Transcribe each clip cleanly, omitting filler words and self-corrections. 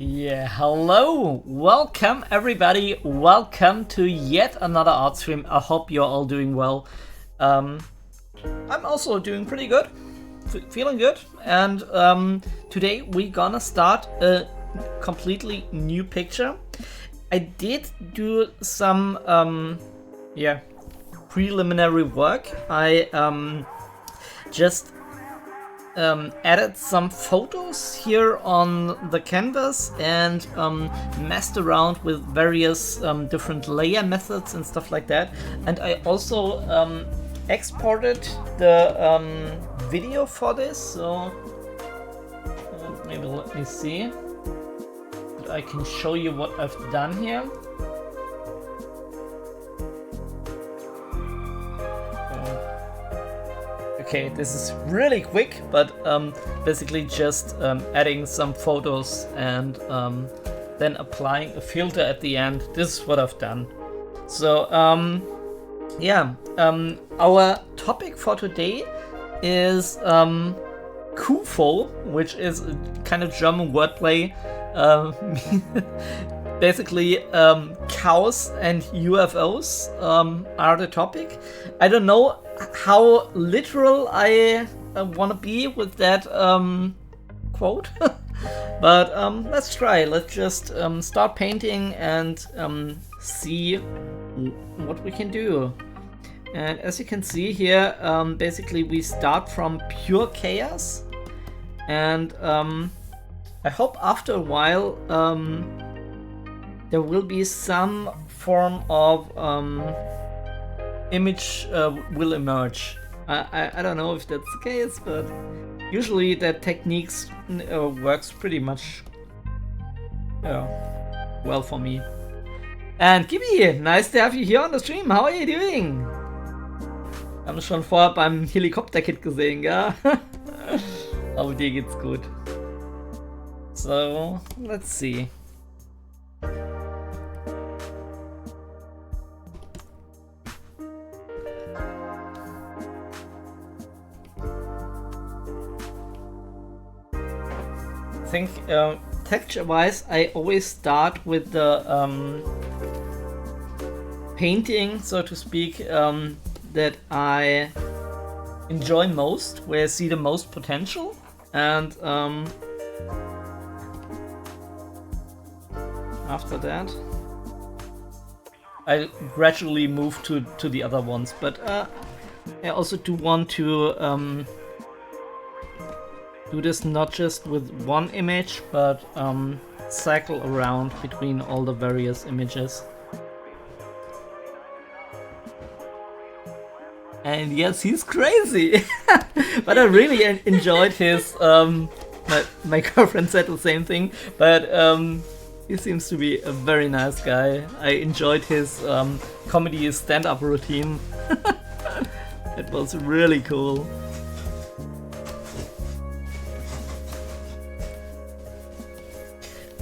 Yeah, hello! Welcome everybody, welcome to yet another art stream. I hope you're all doing well. I'm also doing pretty good, feeling good, and today we're gonna start a completely new picture. I did do some preliminary work. I just added some photos here on the canvas and messed around with various different layer methods and stuff like that. And I also exported the video for this, so maybe let me see. I can show you what I've done here. Okay, this is really quick, but basically just adding some photos and then applying a filter at the end. This is what I've done. So our topic for today is Kufo, which is a kind of German wordplay. Basically, cows and UFOs are the topic. I don't know how literal I want to be with that quote, but let's try. Let's just start painting and see what we can do. And as you can see here, basically we start from pure chaos, and I hope after a while there will be some form of image will emerge. I don't know if that's the case, but usually that techniques works pretty much well for me. And Gibi, nice to have you here on the stream. How are you doing? Wir haben schon vorher beim Helikopter-Kit gesehen, gell? Aber dir geht's gut. So, let's see. I think texture-wise, I always start with the painting, so to speak, that I enjoy most, where I see the most potential, and after that I gradually move to the other ones. But I also do want to do this not just with one image, but cycle around between all the various images. And yes, he's crazy, but I really enjoyed his. My girlfriend said the same thing, but he seems to be a very nice guy. I enjoyed his comedy stand-up routine. It was really cool.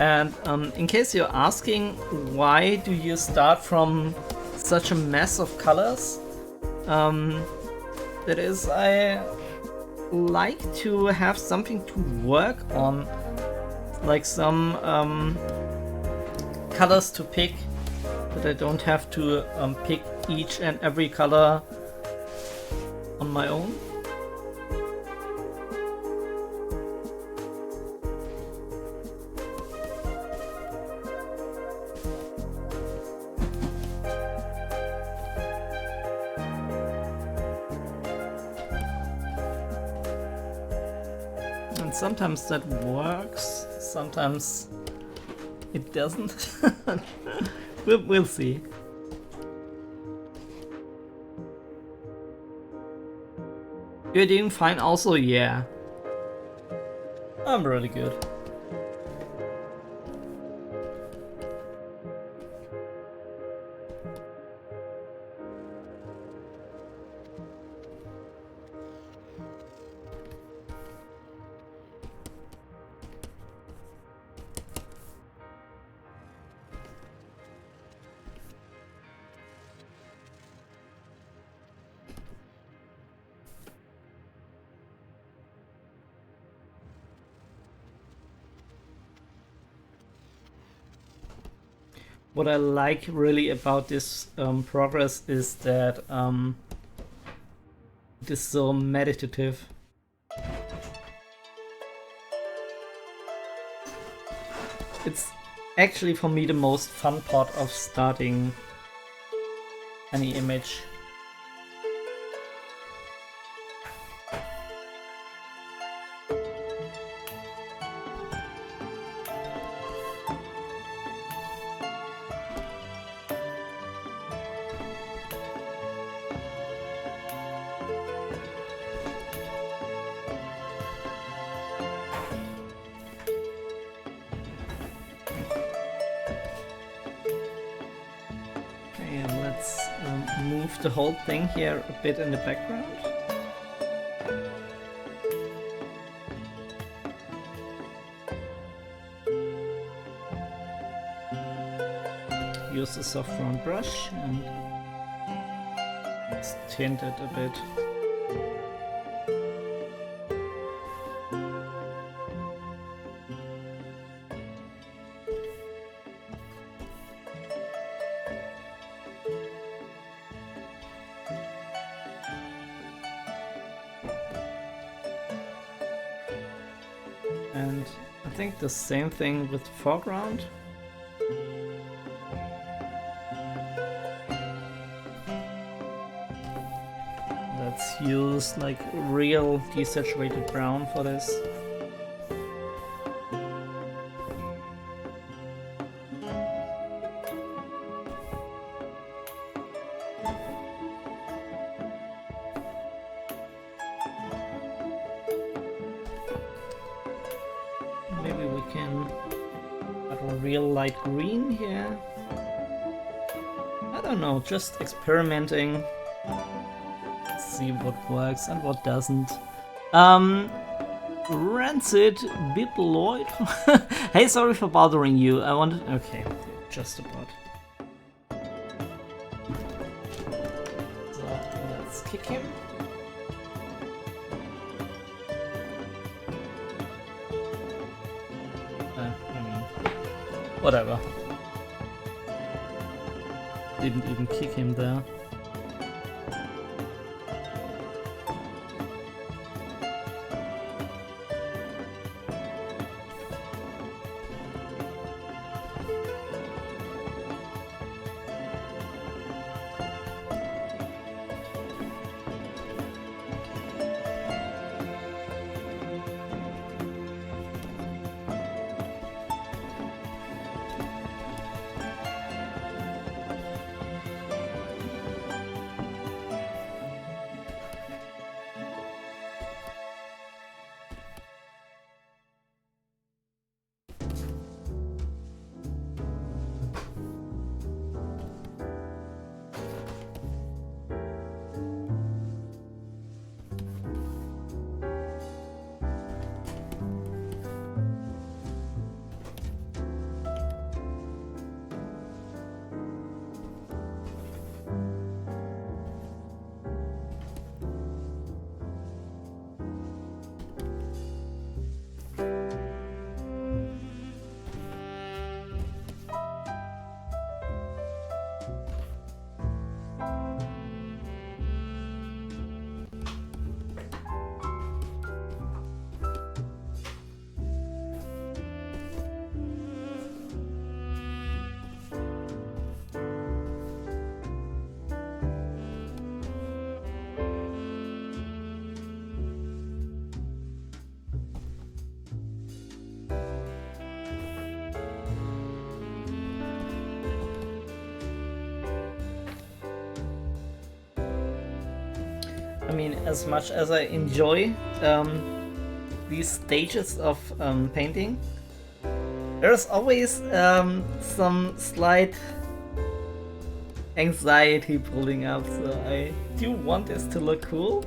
And in case you're asking, why do you start from such a mess of colors? That is, I like to have something to work on, like some colors to pick, that I don't have to pick each and every color on my own. And sometimes that works, sometimes it doesn't. We'll see. You're doing fine also? Yeah. I'm really good. what I like really about this progress is that it is so meditative. It's actually for me the most fun part of starting any image. Move the whole thing here a bit in the background. Use the soft round brush and let's tint it a bit. And I think the same thing with the foreground. Let's use like real desaturated brown for this. Maybe we can add a real light green here. I don't know, just experimenting. Let's see what works and what doesn't. Rancid Biploid. Hey, sorry for bothering you. I wanted. Okay, just about. So let's kick him. Whatever. Didn't even kick him there. I mean, as much as I enjoy these stages of painting, there's always some slight anxiety building up, so I do want this to look cool.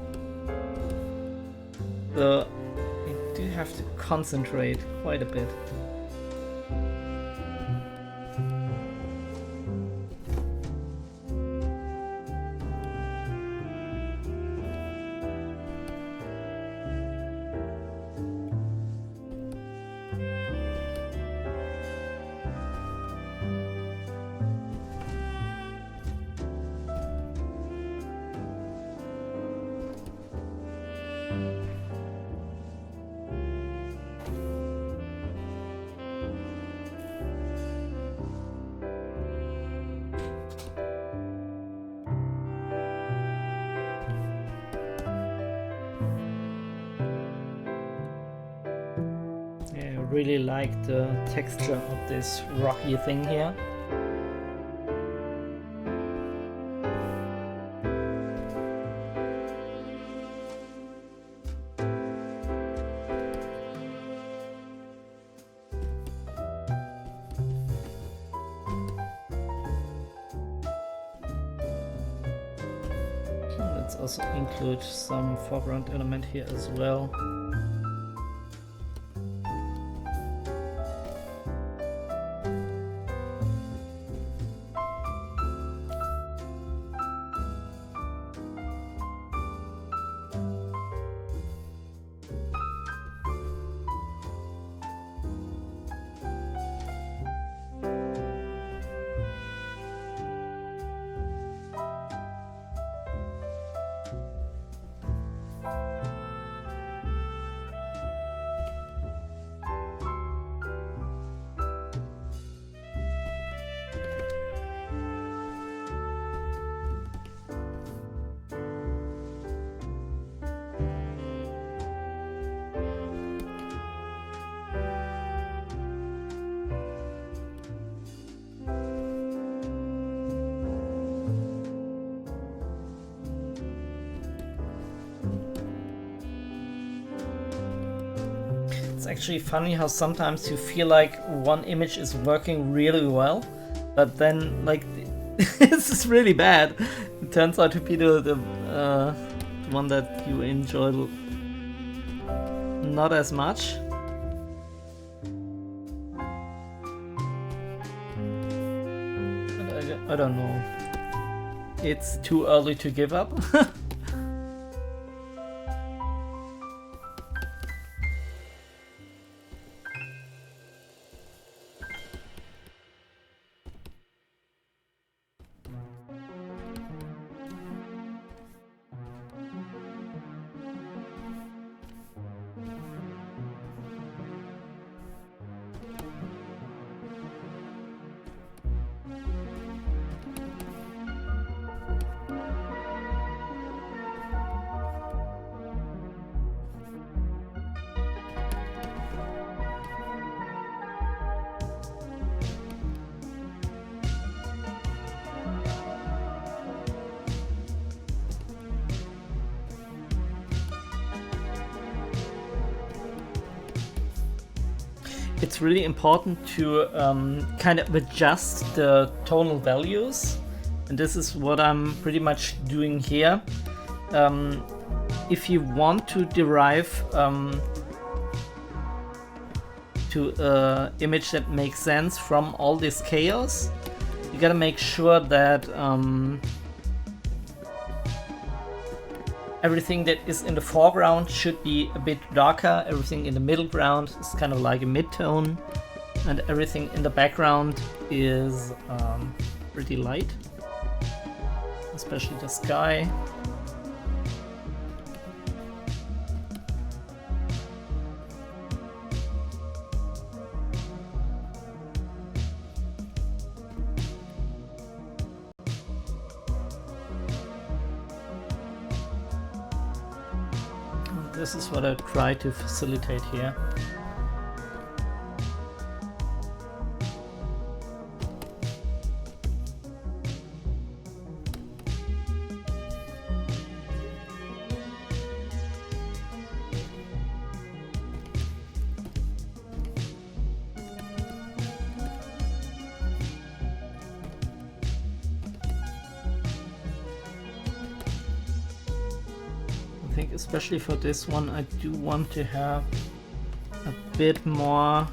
So I do have to concentrate quite a bit. really like the texture of this rocky thing here. Let's also include some foreground element here as well. It's actually funny how sometimes you feel like one image is working really well, but then like this is really bad. It turns out to be the one that you enjoy not as much. I don't know. It's too early to give up. It's really important to kind of adjust the tonal values, and this is what I'm pretty much doing here. If you want to derive to an image that makes sense from all this chaos, you gotta make sure that everything that is in the foreground should be a bit darker, everything in the middle ground is kind of like a mid-tone, and everything in the background is pretty light, especially the sky. This is what I try to facilitate here. I think especially for this one I do want to have a bit more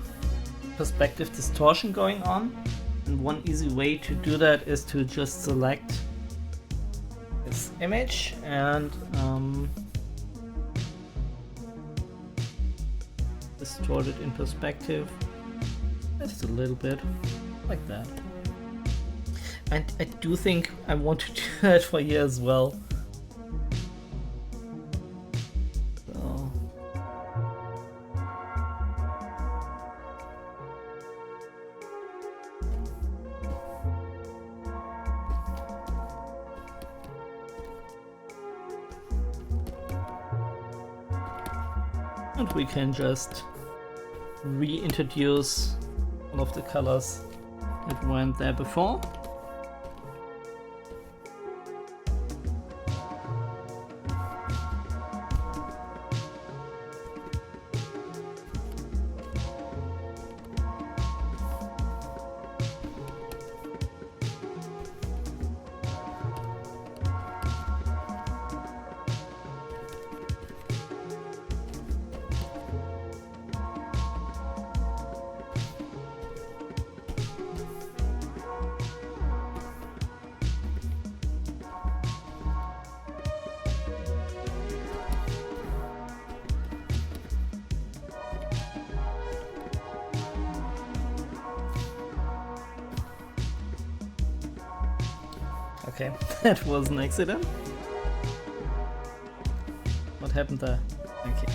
perspective distortion going on, and one easy way to do that is to just select this image and distort it in perspective just a little bit like that. And I do think I want to do that for here as well. And we can just reintroduce all of the colors that weren't there before. Okay, that was an accident. What happened there? Okay.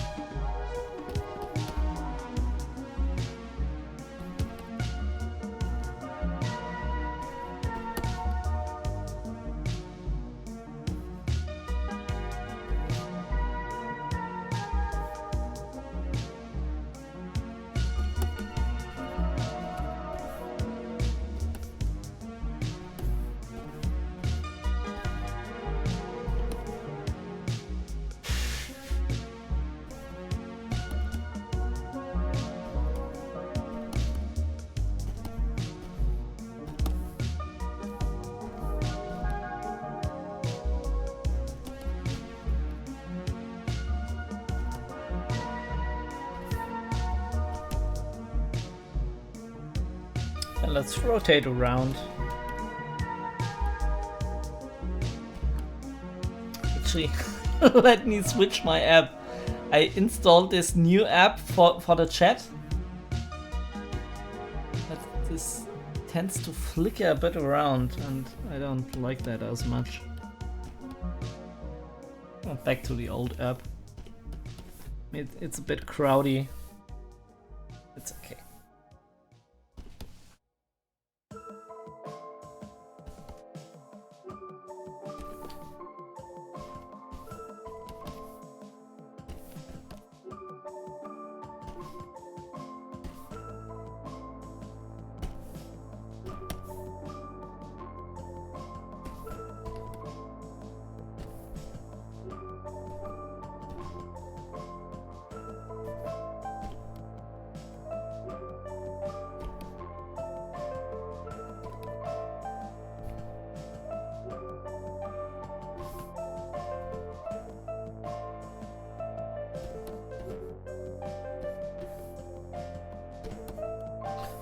Let's rotate around. Actually, let me switch my app. I installed this new app for the chat. But this tends to flicker a bit around, and I don't like that as much. Oh, back to the old app. It's a bit crowdy. It's okay.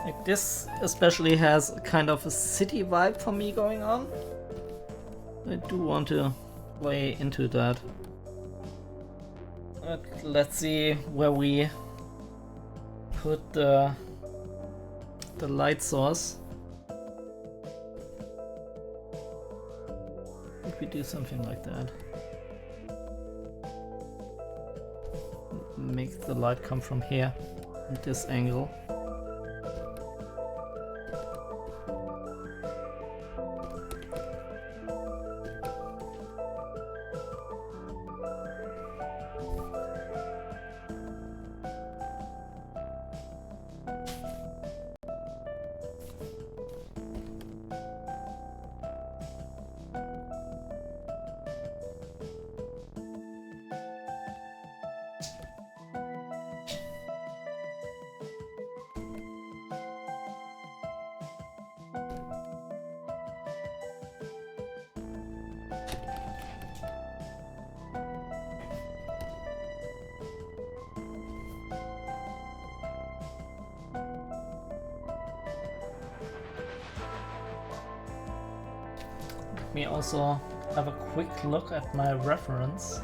Like this especially has a kind of a city vibe for me going on. I do want to play into that. But let's see where we put the light source. If we do something like that. Make the light come from here at this angle. Let me also have a quick look at my reference.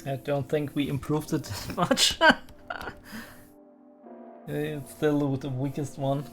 I don't think we improved it that much. It's still the weakest one.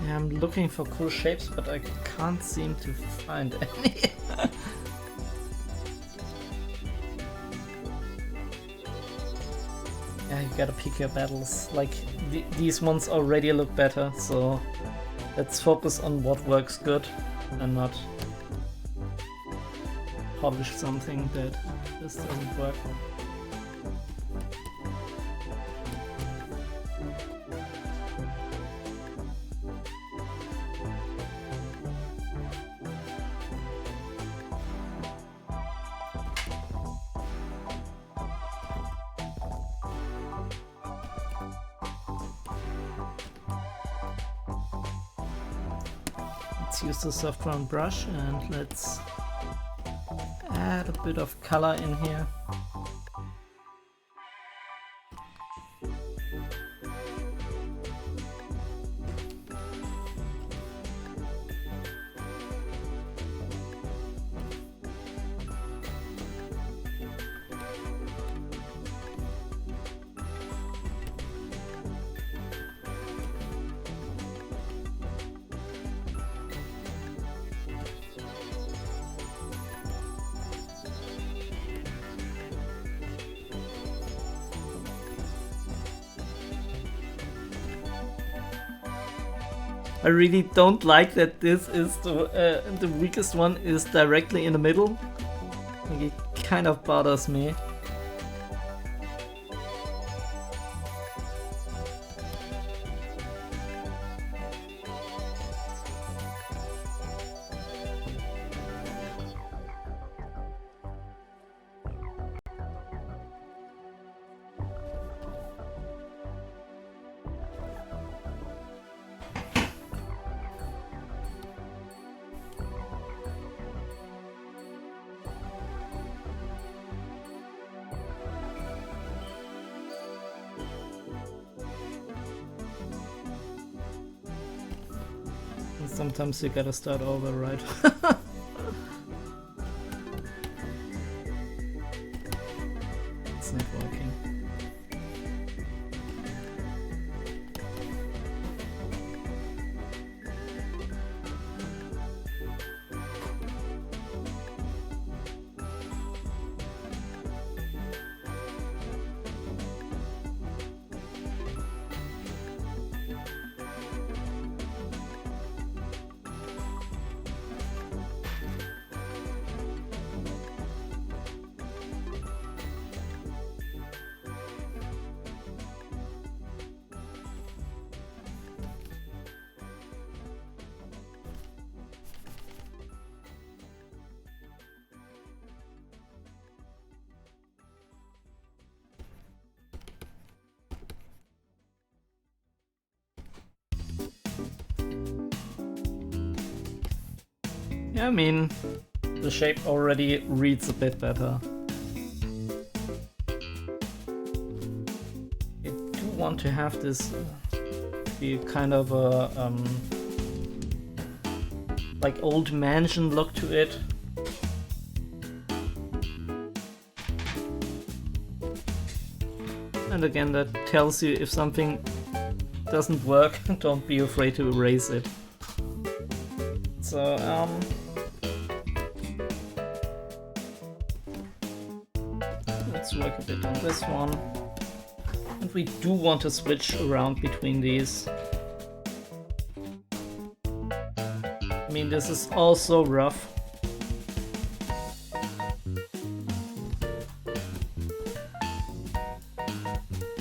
Yeah, I'm looking for cool shapes, but I can't seem to find any. Yeah, you gotta pick your battles. Like, these ones already look better, so let's focus on what works good and not publish something that just doesn't work. Let's use the soft round brush and let's add a bit of color in here. I really don't like that this is the weakest one is directly in the middle. Like, it kind of bothers me. Sometimes you gotta start over, right? It's not working. Yeah, I mean, the shape already reads a bit better. I do want to have this be kind of a like old mansion look to it. And again, that tells you if something doesn't work, don't be afraid to erase it. So, let's work a bit on this one. And we do want to switch around between these. I mean, this is also rough.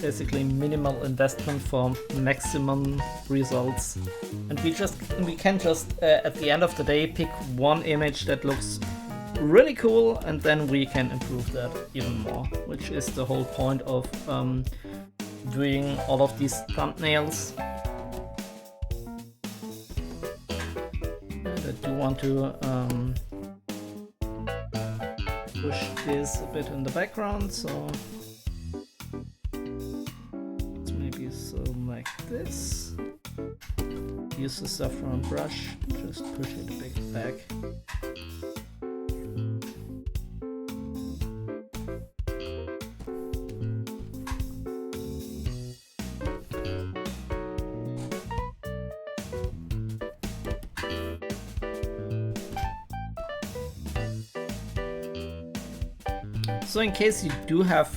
Basically minimal investment for maximum results. And we can just at the end of the day pick one image that looks really cool, and then we can improve that even more, which is the whole point of doing all of these thumbnails. And I do want to push this a bit in the background, so let's maybe so like this. Use the saffron brush, just push it a bit back. So in case you do have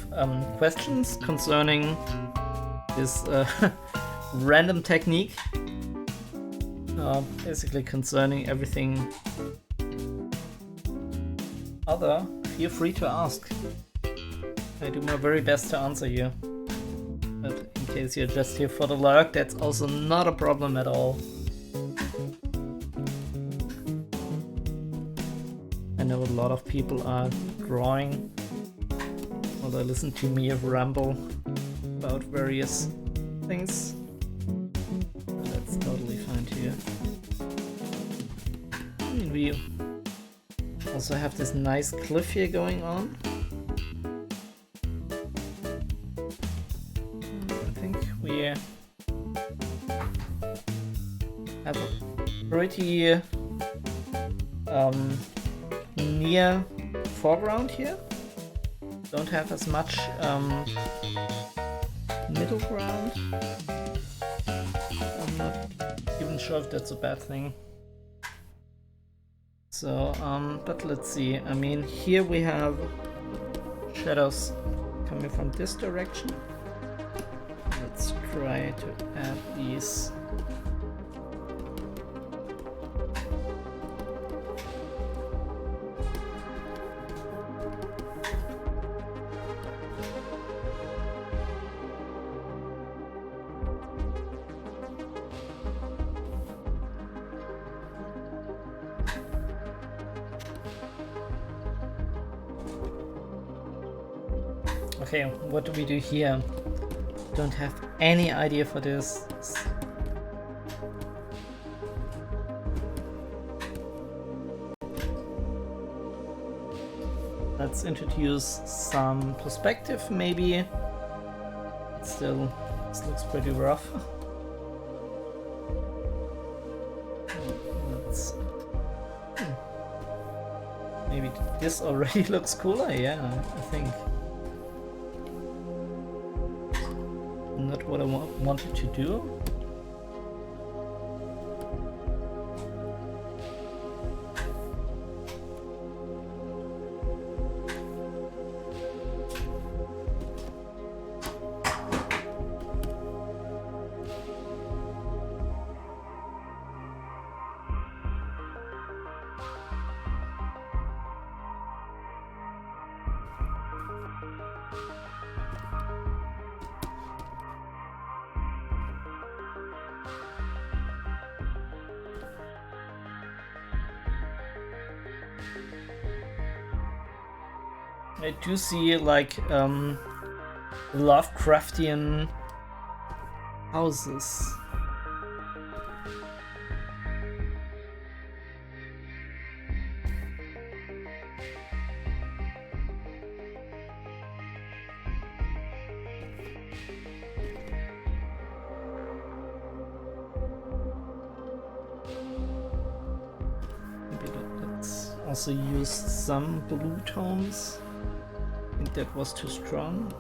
questions concerning this random technique, basically concerning everything other, feel free to ask. I do my very best to answer you. But in case you're just here for the lurk, that's also not a problem at all. I know a lot of people are drawing, while they listen to me ramble about various things. That's totally fine too. I mean, we also have this nice cliff here going on. I think we have a pretty near foreground here. Don't have as much middle ground. I'm not even sure if that's a bad thing. So, but let's see. I mean, here we have shadows coming from this direction. Let's try to add these. Okay, what do we do here? Don't have any idea for this. Let's introduce some perspective maybe. Still, this looks pretty rough. Let's... Maybe this already looks cooler, yeah, I think. Not what I wanted to do. I do see like Lovecraftian houses. Maybe let's also use some blue tones. I think that was too strong.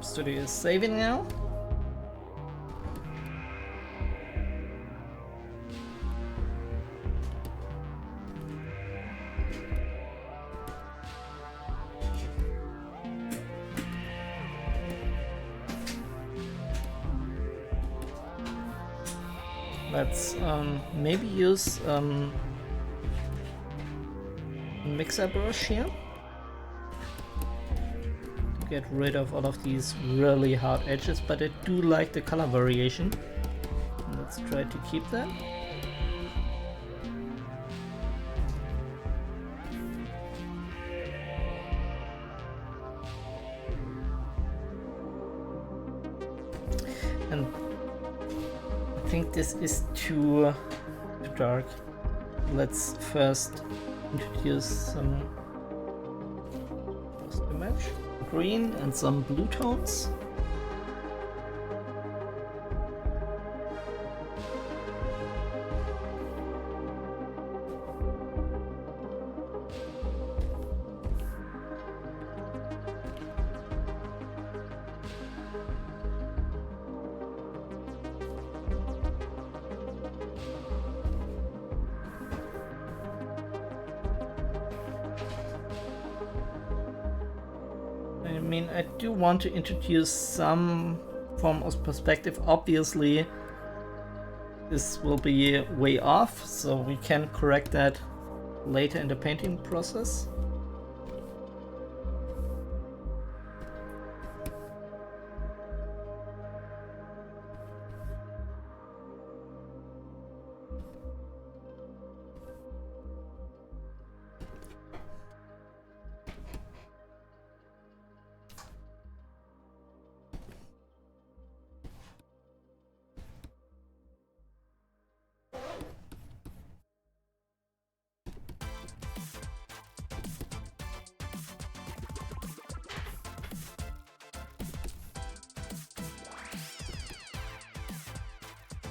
Studio is saving now. Let's maybe use mixer brush here to get rid of all of these really hard edges, but I do like the color variation. Let's try to keep that. And I think this is too dark. Let's first introduce some post-image green and some blue tones. I mean, I do want to introduce some form of perspective. Obviously, this will be way off, so we can correct that later in the painting process.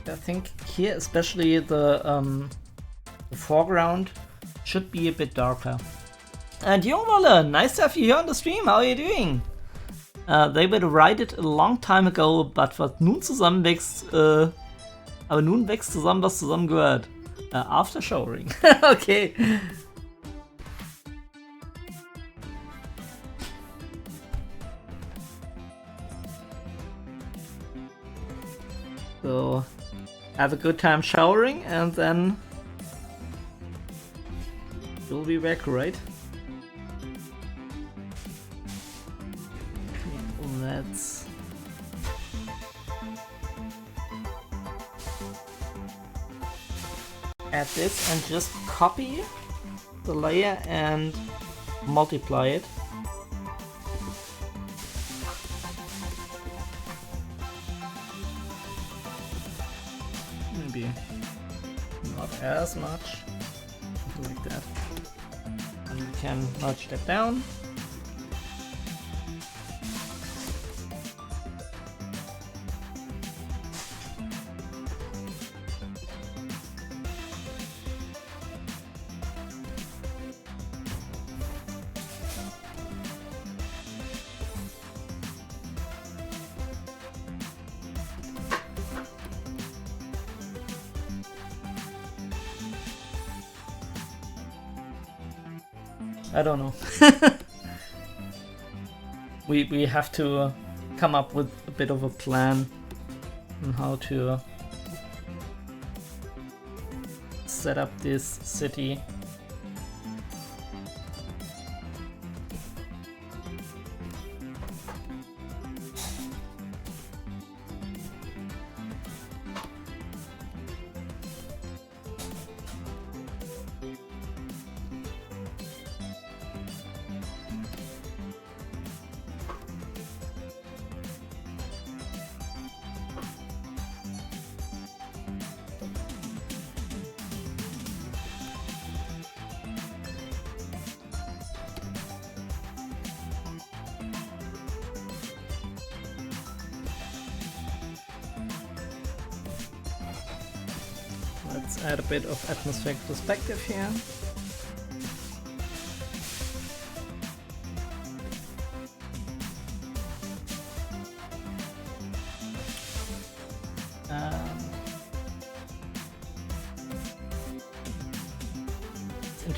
I think here especially the foreground should be a bit darker. And Jungwolle, nice to have you here on the stream, how are you doing? They would write it a long time ago, but was nun zusammenwächst, aber nun wächst zusammen, was zusammengehört. After showering. Okay. So, have a good time showering and then you'll be back, right? Let's add this and just copy the layer and multiply it. Maybe not as much, something like that. And we can nudge that down. I don't know. we have to come up with a bit of a plan on how to set up this city. Let's add a bit of atmospheric perspective here.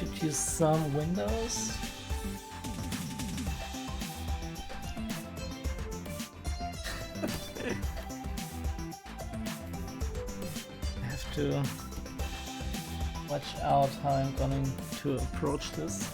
Could use some windows. I have to watch out how I'm going to approach this.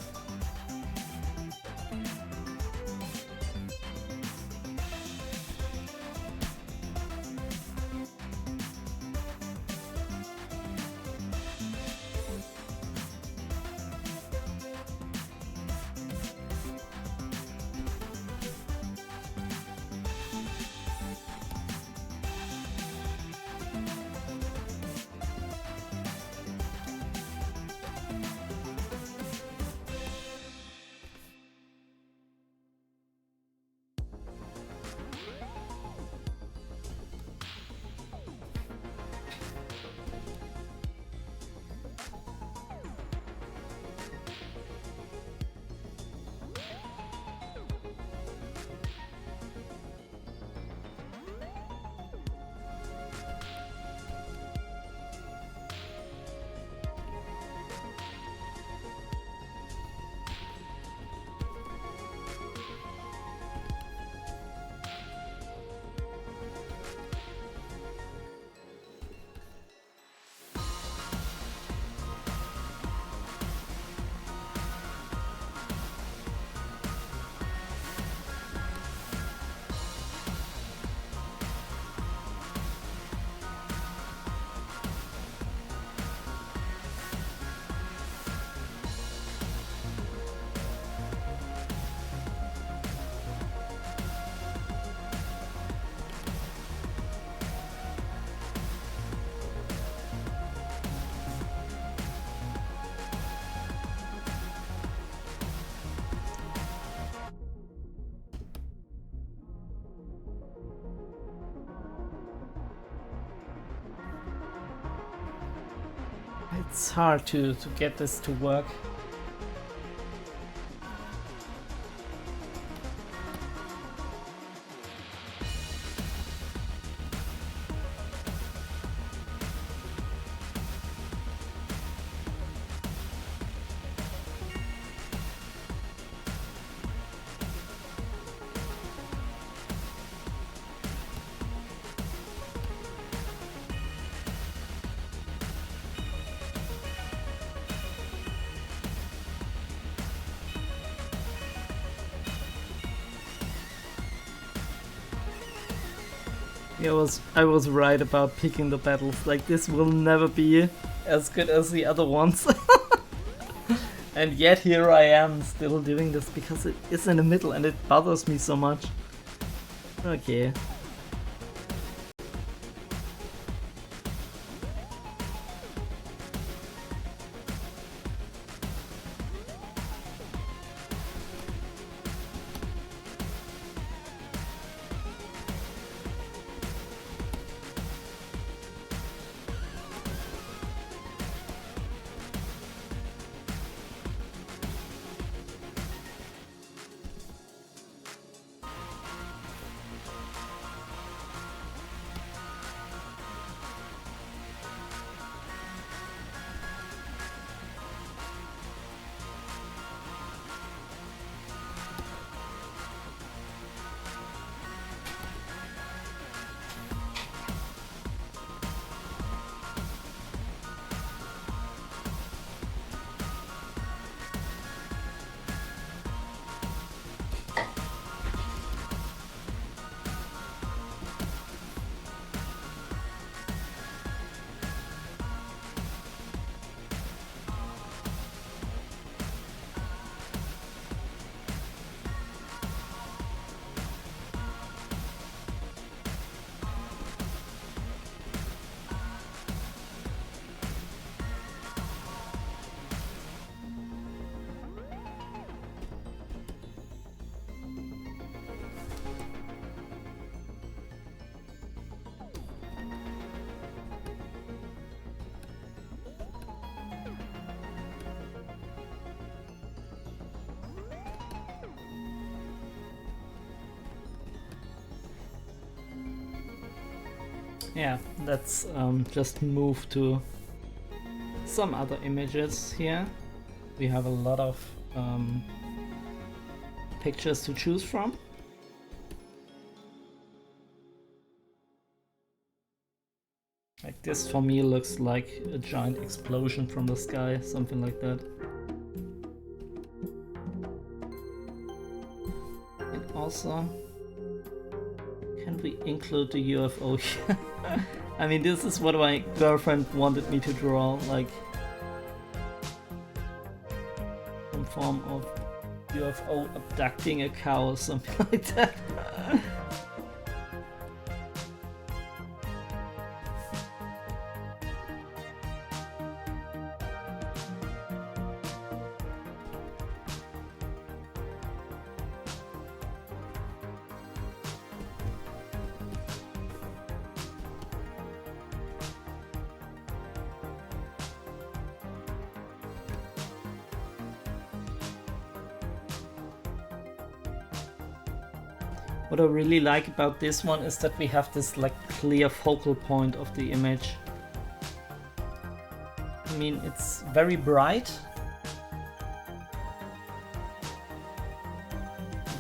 It's hard to get this to work. I was right about picking the battles. Like, this will never be as good as the other ones. And yet here I am still doing this because it is in the middle and it bothers me so much. Okay. Yeah, let's just move to some other images here. we have a lot of pictures to choose from. Like this for me looks like a giant explosion from the sky, something like that. And also, can we include the UFO here? I mean, this is what my girlfriend wanted me to draw, like some form of UFO abducting a cow or something like that. What I really like about this one is that we have this like clear focal point of the image. I mean, it's very bright.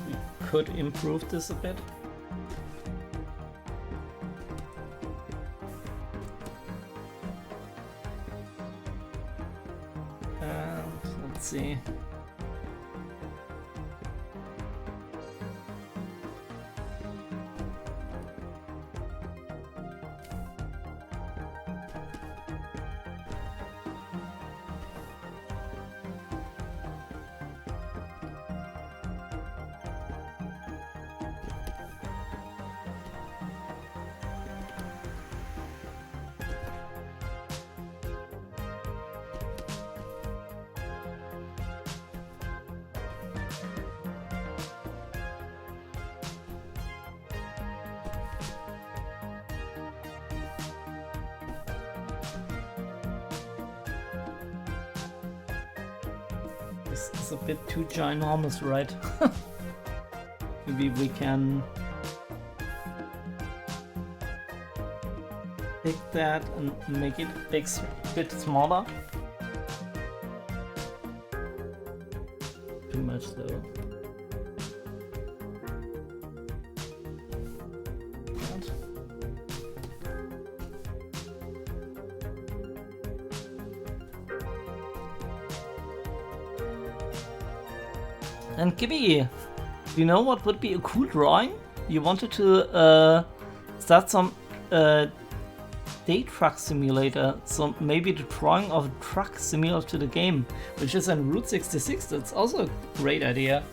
We could improve this a bit. And let's see. This is a bit too ginormous, right? Maybe we can take that and make it a bit smaller. Too much though. And Gibby, do you know what would be a cool drawing? You wanted to start some day truck simulator, so maybe the drawing of a truck similar to the game, which is in Route 66. That's also a great idea.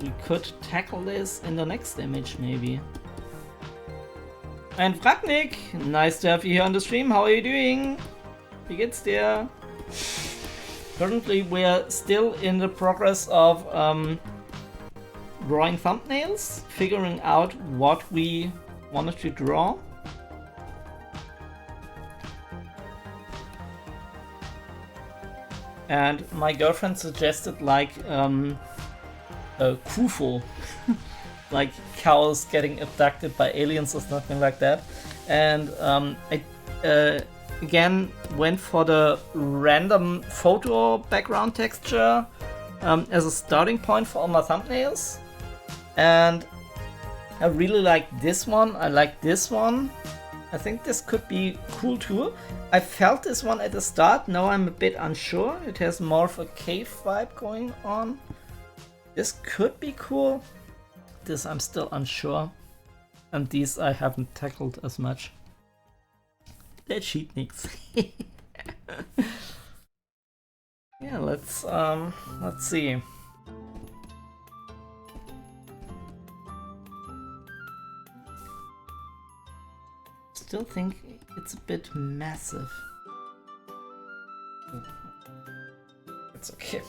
We could tackle this in the next image, maybe. And Vratnik, nice to have you here on the stream. How are you doing? Wie geht's dir? Currently, we're still in the progress of drawing thumbnails, figuring out what we wanted to draw. And my girlfriend suggested like a Kufo, like cows getting abducted by aliens or something like that. And I again went for the random photo background texture as a starting point for all my thumbnails. And I really like this one. I like this one. I think this could be cool too. I felt this one at the start. Now I'm a bit unsure. It has more of a cave vibe going on. This could be cool. This I'm still unsure. And these I haven't tackled as much. Der cheat nix. Yeah, let's see. Still think it's a bit massive. It's okay.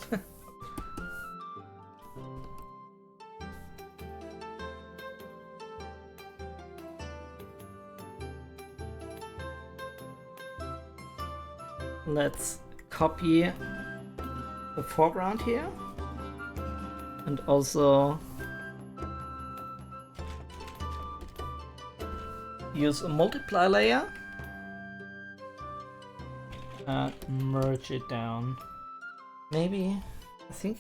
Let's copy the foreground here and also use a multiply layer and merge it down. maybe, I think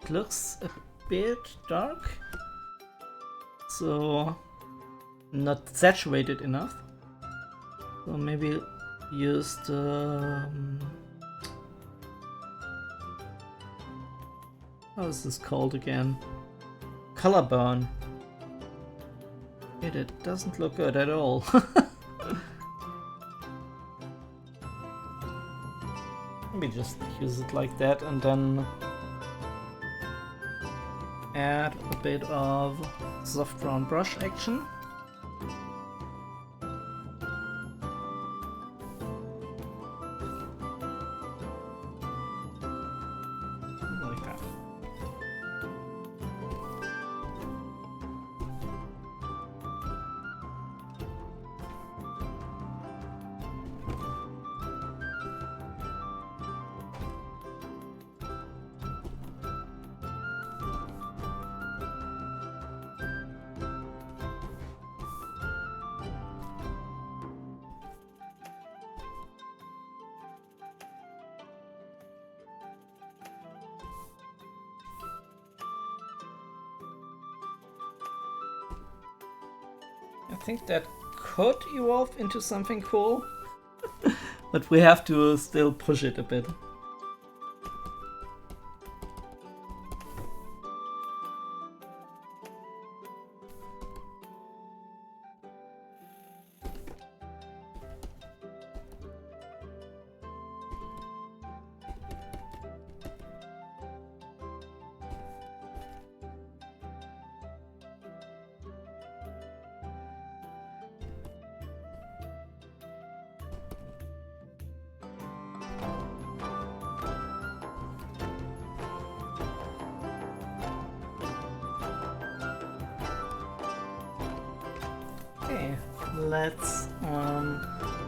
it looks a bit dark, so not saturated enough. So maybe use the how is this called again? Color burn. It doesn't look good at all. Maybe just use it like that and then add a bit of soft brown brush action. Like that. I think that could evolve into something cool, but we have to still push it a bit. Okay, let's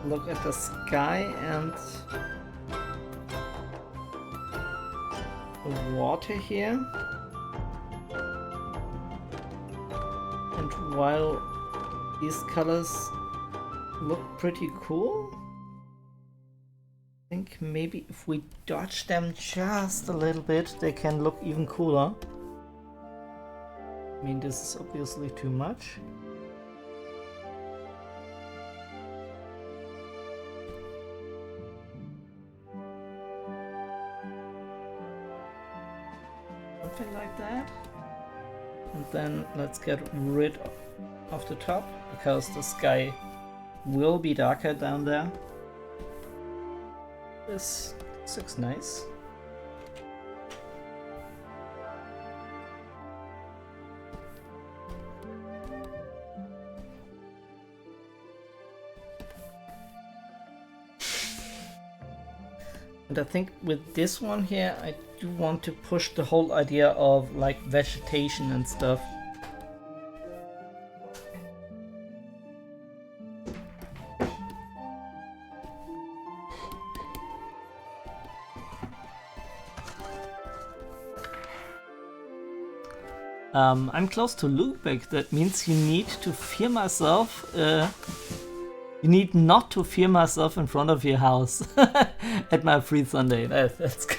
look at the sky and the water here. And while these colors look pretty cool, I think maybe if we dodge them just a little bit, they can look even cooler. I mean, this is obviously too much. Something like that. And then let's get rid of the top, because the sky will be darker down there. This looks nice. And I think with this one here, I do want to push the whole idea of like vegetation and stuff. I'm close to Lubeck. That means you need to fear myself. You need not to fear myself in front of your house at my free Sunday. That's good.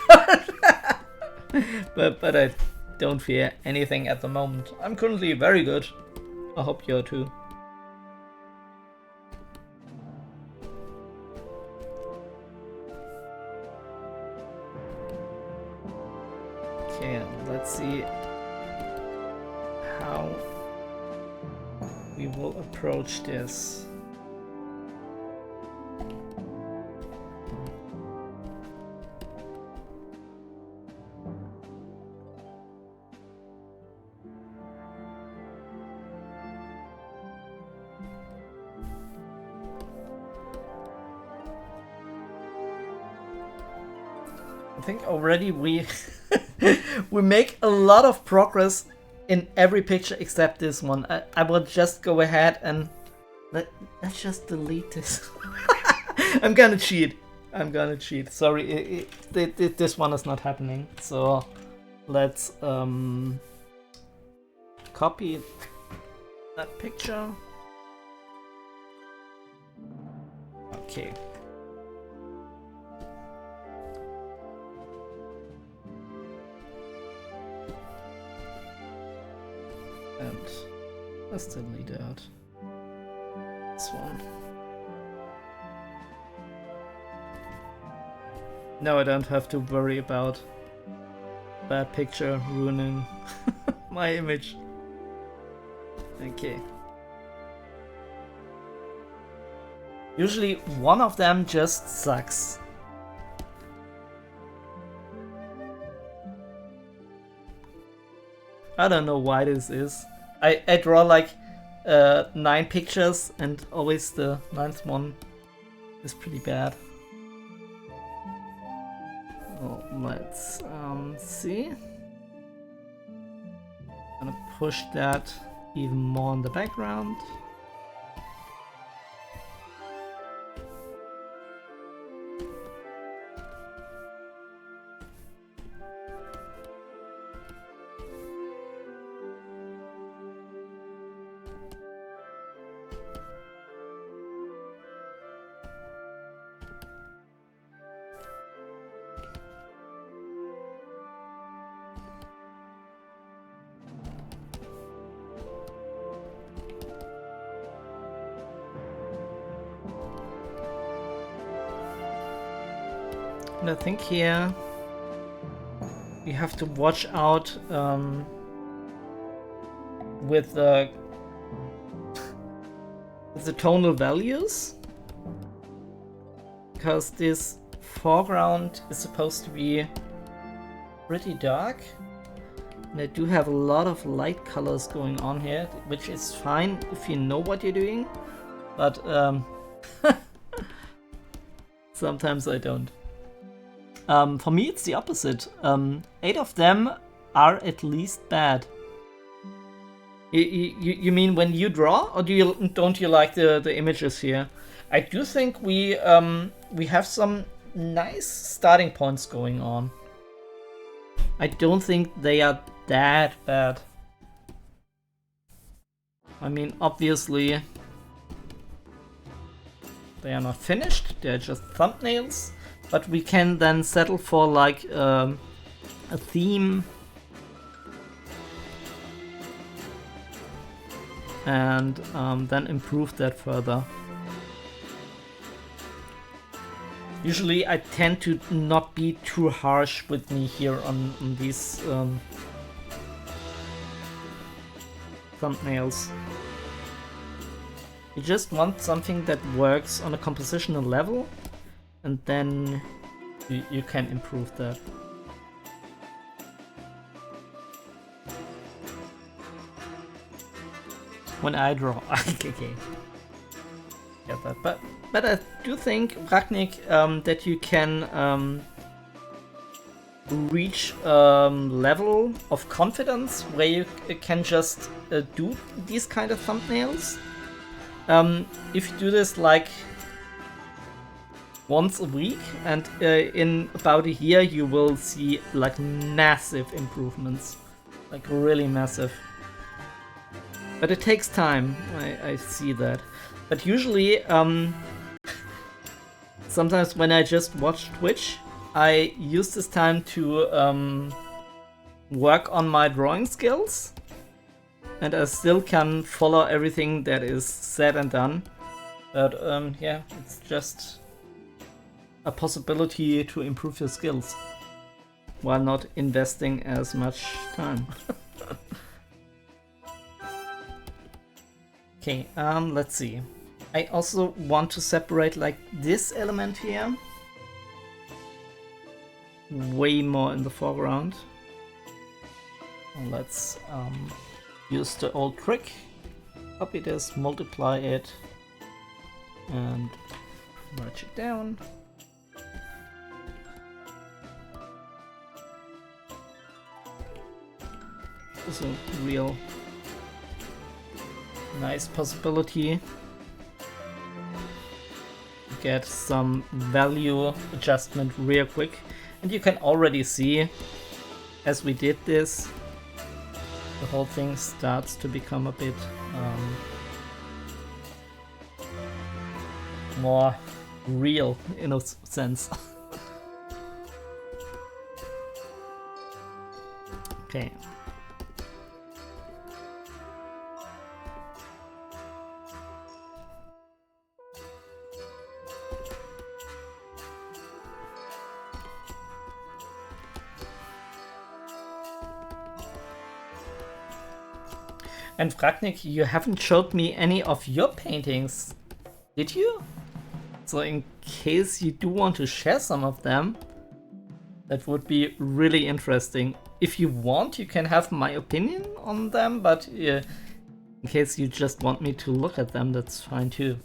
but I don't fear anything at the moment. I'm currently very good. I hope you are too. Okay, let's see how we will approach this. I think already we we make a lot of progress in every picture except this one. I will just go ahead and let's just delete this. I'm gonna cheat. Sorry, this one is not happening. So let's copy that picture. Okay. just delete that. This one. Now I don't have to worry about that picture ruining my image. Okay. Usually one of them just sucks. I don't know why this is. I draw like 9 pictures and always the 9th one is pretty bad. Oh, let's see. I'm gonna push that even more in the background. And I think here we have to watch out with the tonal values, because this foreground is supposed to be pretty dark, and I do have a lot of light colors going on here, which is fine if you know what you're doing, but sometimes I don't. For me, it's the opposite. 8 of them are at least bad. You mean when you draw, or don't you like the images here? I do think we have some nice starting points going on. I don't think they are that bad. I mean, obviously they are not finished. They're just thumbnails. But we can then settle for like a theme and then improve that further. Usually I tend to not be too harsh with me here on these thumbnails. You just want something that works on a compositional level, and then you can improve that. When I draw, okay, get that. But I do think, Ragnik, that you can reach level of confidence where you can just do these kind of thumbnails. If you do this like once a week, and in about a year you will see like massive improvements, like really massive. But it takes time, I see that. But usually, sometimes when I just watch Twitch, I use this time to work on my drawing skills, and I still can follow everything that is said and done. But yeah, it's just a possibility to improve your skills while not investing as much time. Okay, let's see. I also want to separate like this element here way more in the foreground. Let's use the old trick. Copy this, multiply it, and merge it down. This is a real nice possibility to get some value adjustment real quick. And you can already see, as we did this, the whole thing starts to become a bit more real in a sense. Okay. And Ragnik, you haven't showed me any of your paintings, did you? So in case you do want to share some of them, that would be really interesting. If you want, you can have my opinion on them, but in case you just want me to look at them, that's fine too.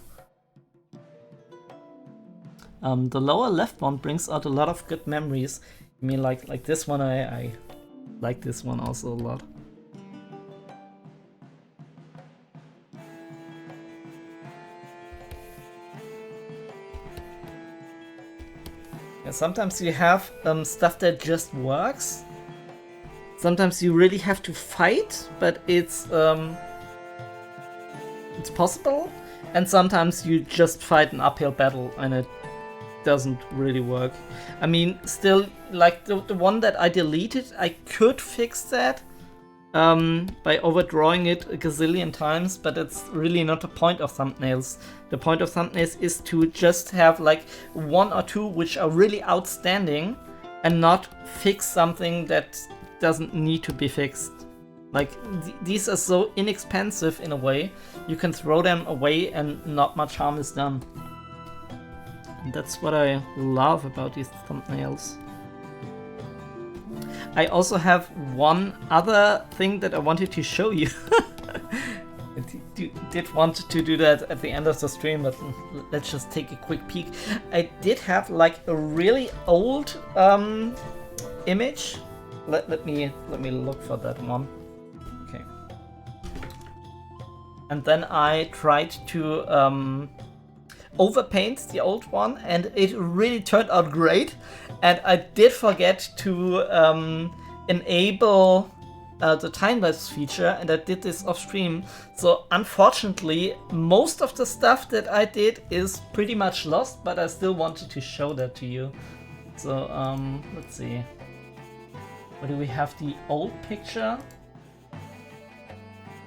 The lower left one brings out a lot of good memories. I mean, like this one, I like this one also a lot. Yeah, sometimes you have stuff that just works. Sometimes you really have to fight, but it's possible. And sometimes you just fight an uphill battle and it doesn't really work. I mean, still, like the one that I deleted, I could fix that by overdrawing it a gazillion times, but it's really not the point of thumbnails. The point of thumbnails is to just have like one or two which are really outstanding and not fix something that doesn't need to be fixed. Like, these are so inexpensive in a way, you can throw them away and not much harm is done. And that's what I love about these thumbnails. I also have one other thing that I wanted to show you. I did want to do that at the end of the stream, but let's just take a quick peek. I did have like a really old image. Let me look for that one. Okay. And then I tried to overpaint the old one, and it really turned out great. And I did forget to enable the time-lapse feature, and I did this off stream. So unfortunately, most of the stuff that I did is pretty much lost, but I still wanted to show that to you. So let's see. Where do we have the old picture?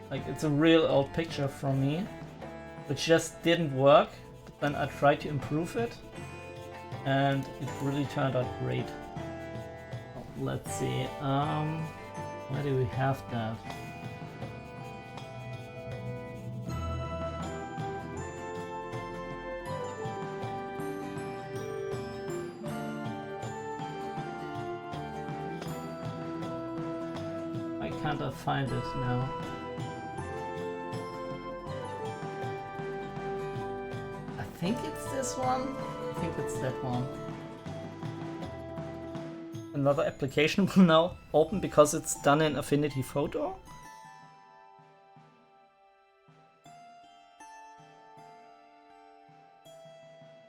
Like, it's a real old picture from me, which just didn't work. But then I tried to improve it, and it really turned out great. Oh, let's see. Where do we have that? Why can't I find it now? I think it's this one. I think it's that one. Another application will now open because it's done in Affinity Photo.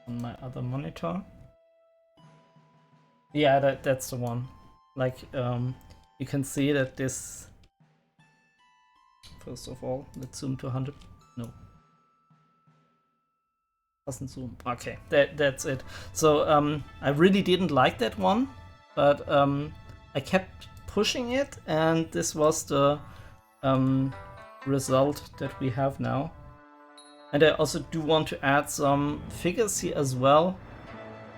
On my other monitor. Yeah, that's the one. Like, you can see that this... First of all, let's zoom to 100. No. Doesn't zoom. Okay, that's it. So, I really didn't like that one. But I kept pushing it, and this was the result that we have now. And I also do want to add some figures here as well.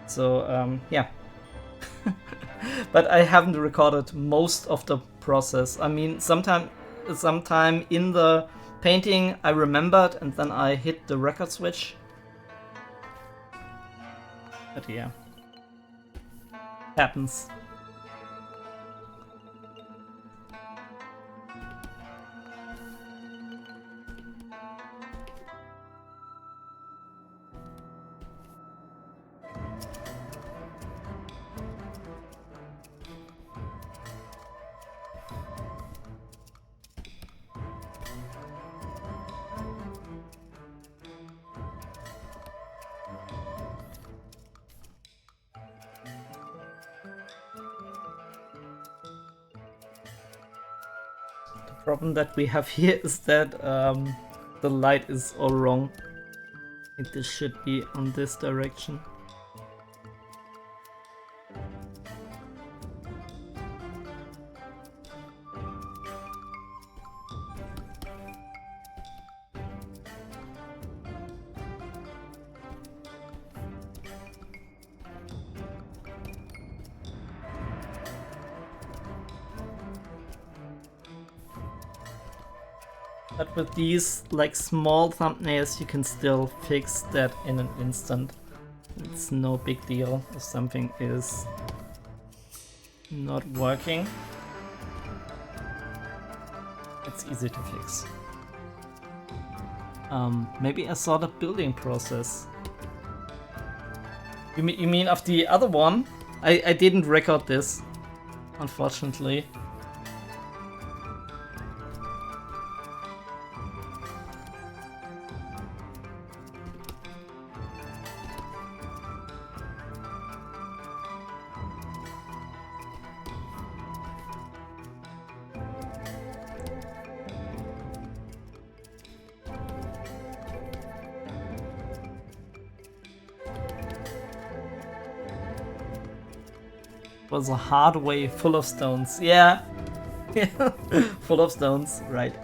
So yeah. But I haven't recorded most of the process. I mean, sometime in the painting I remembered, and then I hit the record switch. But yeah. Happens. The problem that we have here is that the light is all wrong. I think this should be on this direction. But with these like small thumbnails, you can still fix that in an instant. It's no big deal if something is not working. It's easy to fix. Maybe I saw the building process. You mean of the other one? I didn't record this, unfortunately. Was a hard way full of stones. Yeah. Full of stones, right.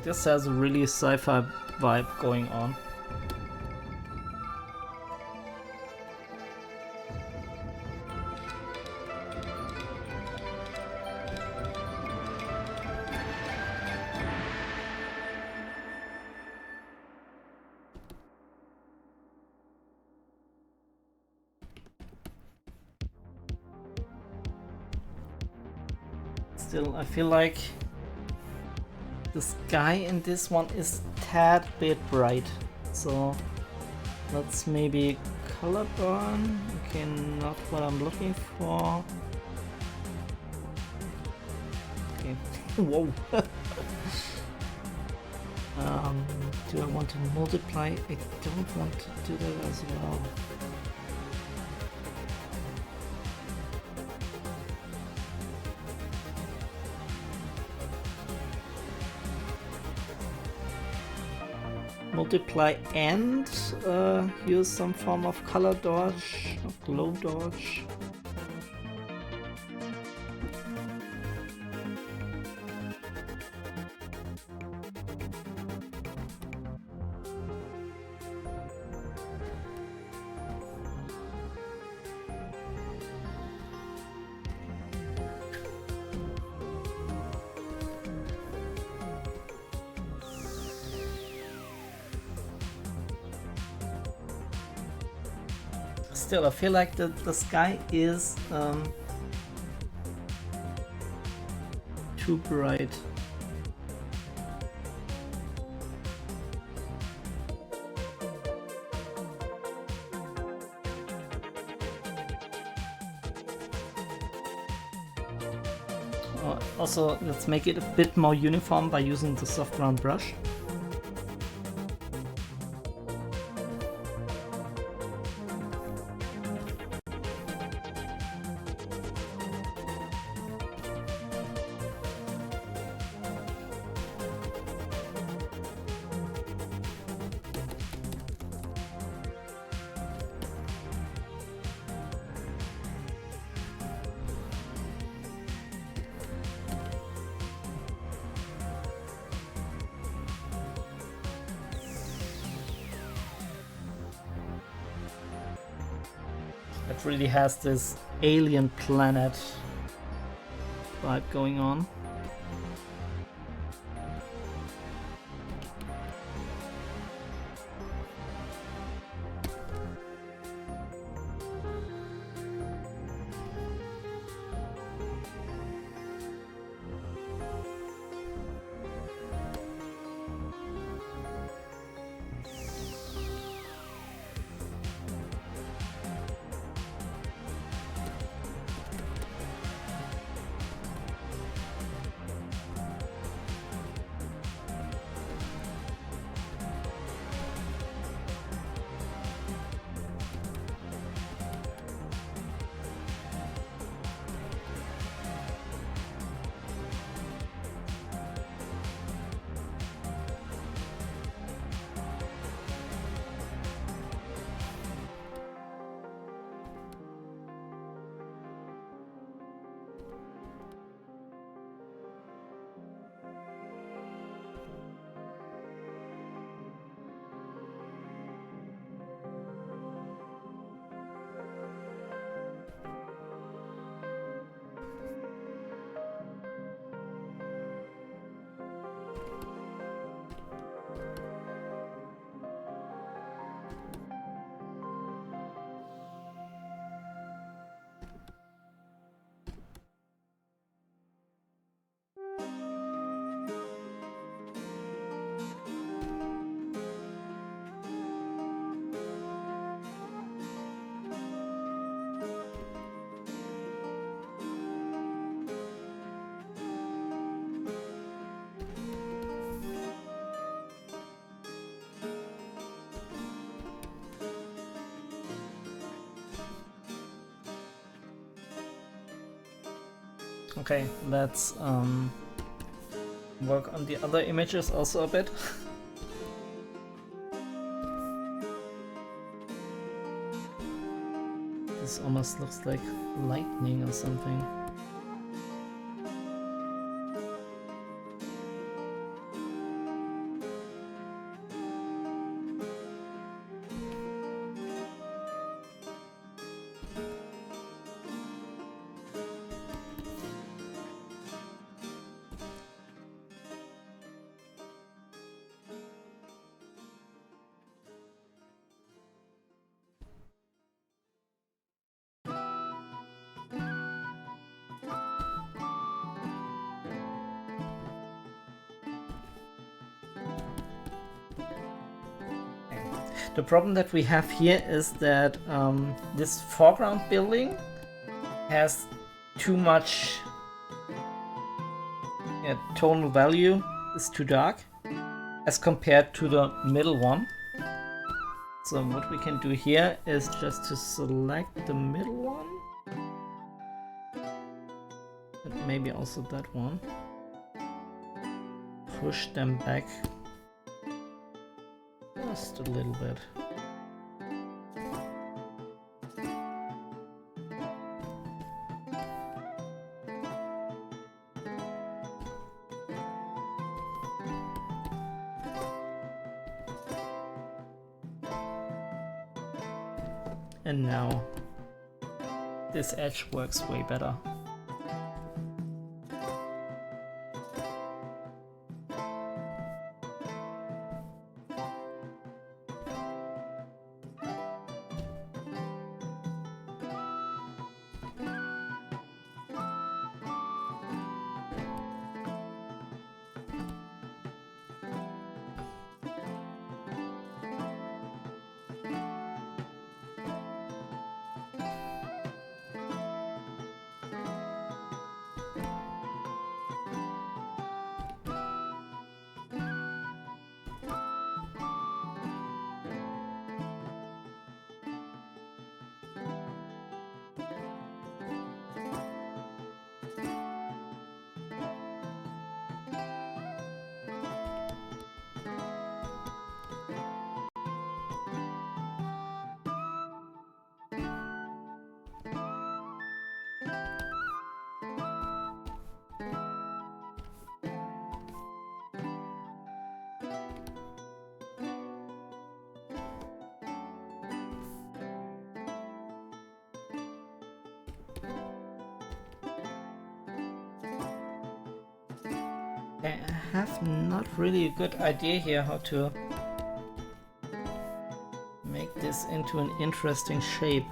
This has a really sci-fi vibe going on. Still, I feel like the sky in this one is tad bit bright, so let's maybe color burn. Okay, not what I'm looking for. Okay, whoa. Do I want to multiply? I don't want to do that as well. Multiply and use some form of color dodge, or glow dodge. Still, I feel like the sky is too bright. Also, let's make it a bit more uniform by using the soft ground brush. It really has this alien planet vibe going on. Okay, let's work on the other images also a bit. This almost looks like lightning or something. The problem that we have here is that this foreground building has too much tonal value, is too dark as compared to the middle one. So what we can do here is just to select the middle one, and maybe also that one, push them back just a little bit. And now this edge works way better. I have not really a good idea here how to make this into an interesting shape.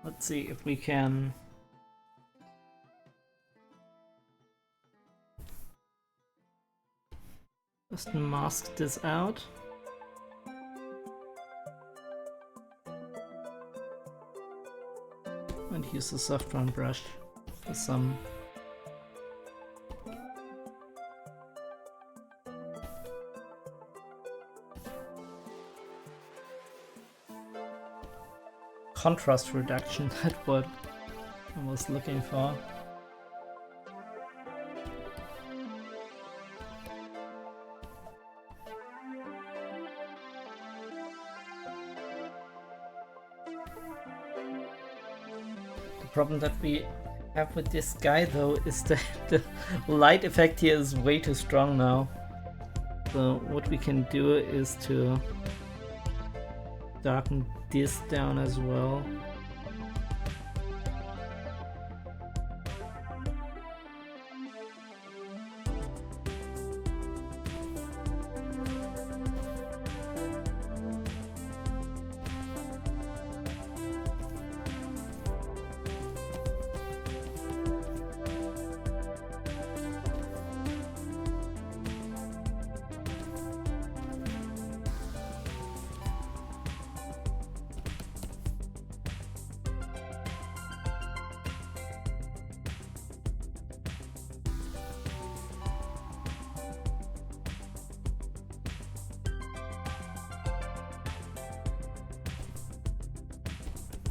Let's see if we can just mask this out. And use the soft round brush for some contrast reduction. That's what I was looking for. The problem that we have with this guy though is that the light effect here is way too strong now. So what we can do is to darken this down as well.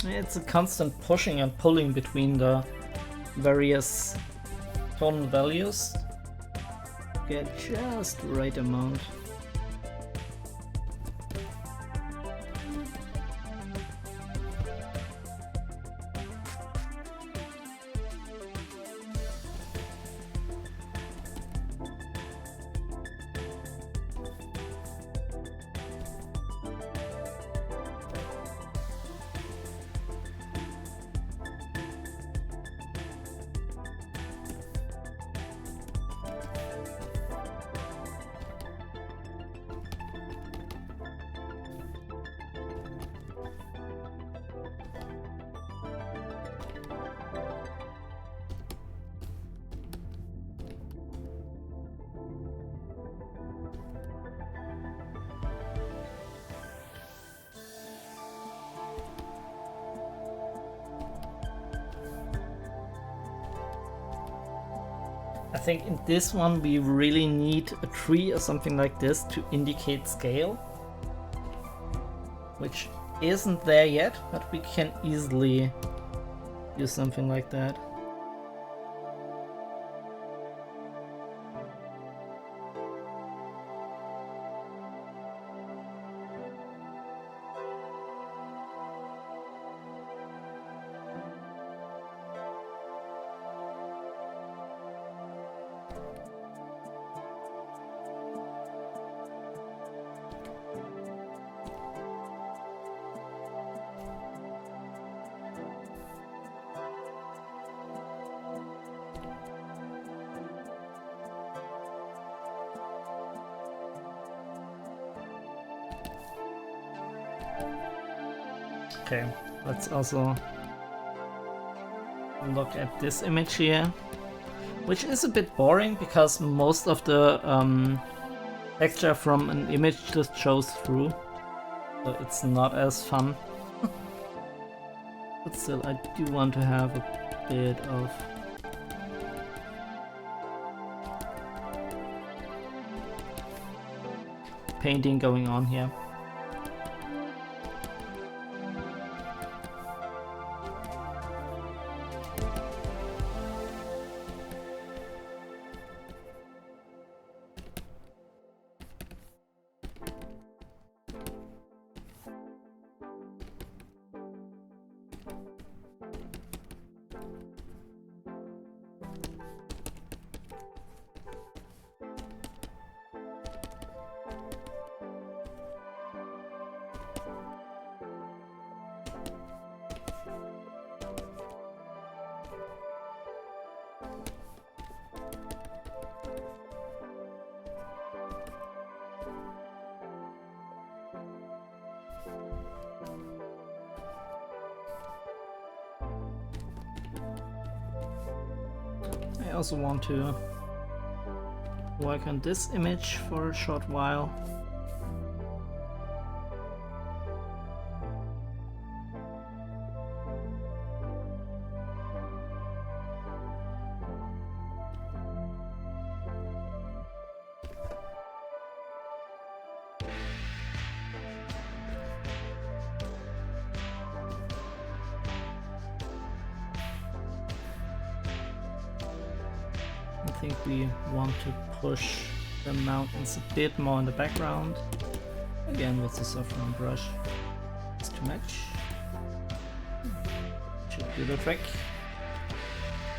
It's a constant pushing and pulling between the various tonal values. Get just the right amount. I think in this one we really need a tree or something like this to indicate scale, which isn't there yet, but we can easily do something like that. Okay, let's also look at this image here, which is a bit boring because most of the texture from an image just shows through, so it's not as fun. But still, I do want to have a bit of painting going on here. I also want to work on this image for a short while. I think we want to push the mountains a bit more in the background. Again with the soft-round brush. It's too much. Should do the trick.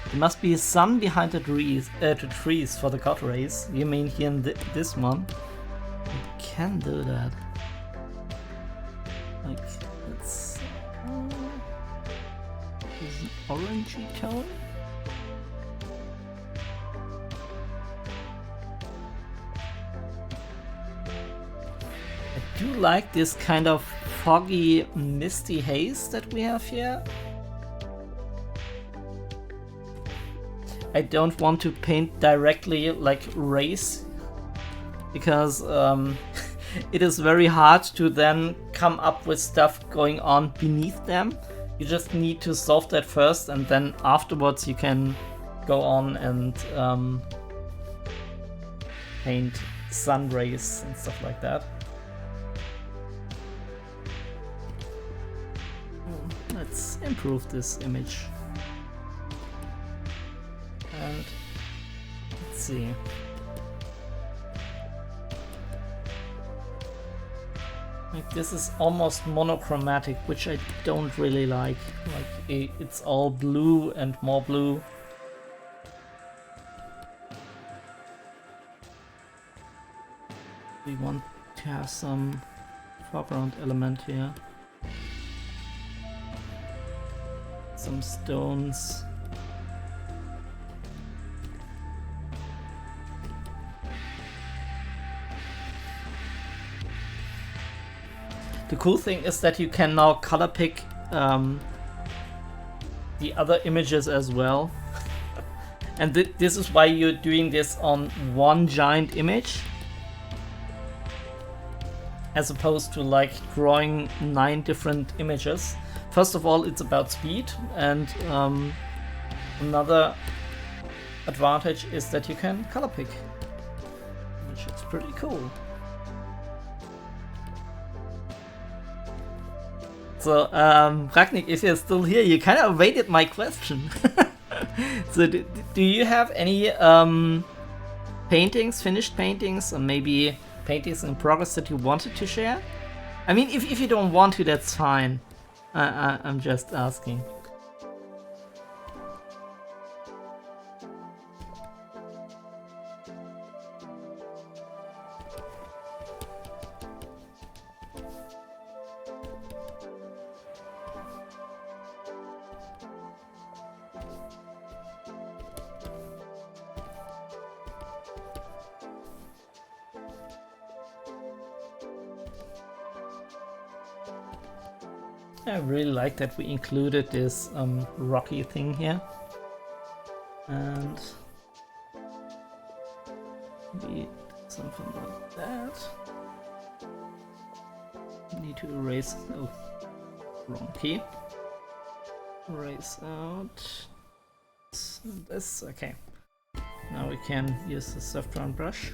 There must be sun behind the trees for the cut rays. You mean here in this one? We can do that. Like, it's an orangey tone. I do like this kind of foggy, misty haze that we have here. I don't want to paint directly like rays because it is very hard to then come up with stuff going on beneath them. You just need to solve that first, and then afterwards you can go on and paint sun rays and stuff like that. Let's improve this image. And let's see. Like this is almost monochromatic, which I don't really like. Like it's all blue and more blue. We want to have some foreground element here. Some stones. The cool thing is that you can now color pick the other images as well. And this is why you're doing this on one giant image, as opposed to like drawing 9 different images. First of all, it's about speed, and another advantage is that you can color pick, which is pretty cool. So, Ragnik, if you're still here, you kind of evaded my question. So, do you have any paintings, finished paintings, or maybe paintings in progress that you wanted to share? I mean, if you don't want to, that's fine. I'm just asking. I really like that we included this rocky thing here, and maybe something like that. Need to erase. Oh, wrong key. Erase out this. Okay. Now we can use the soft round brush.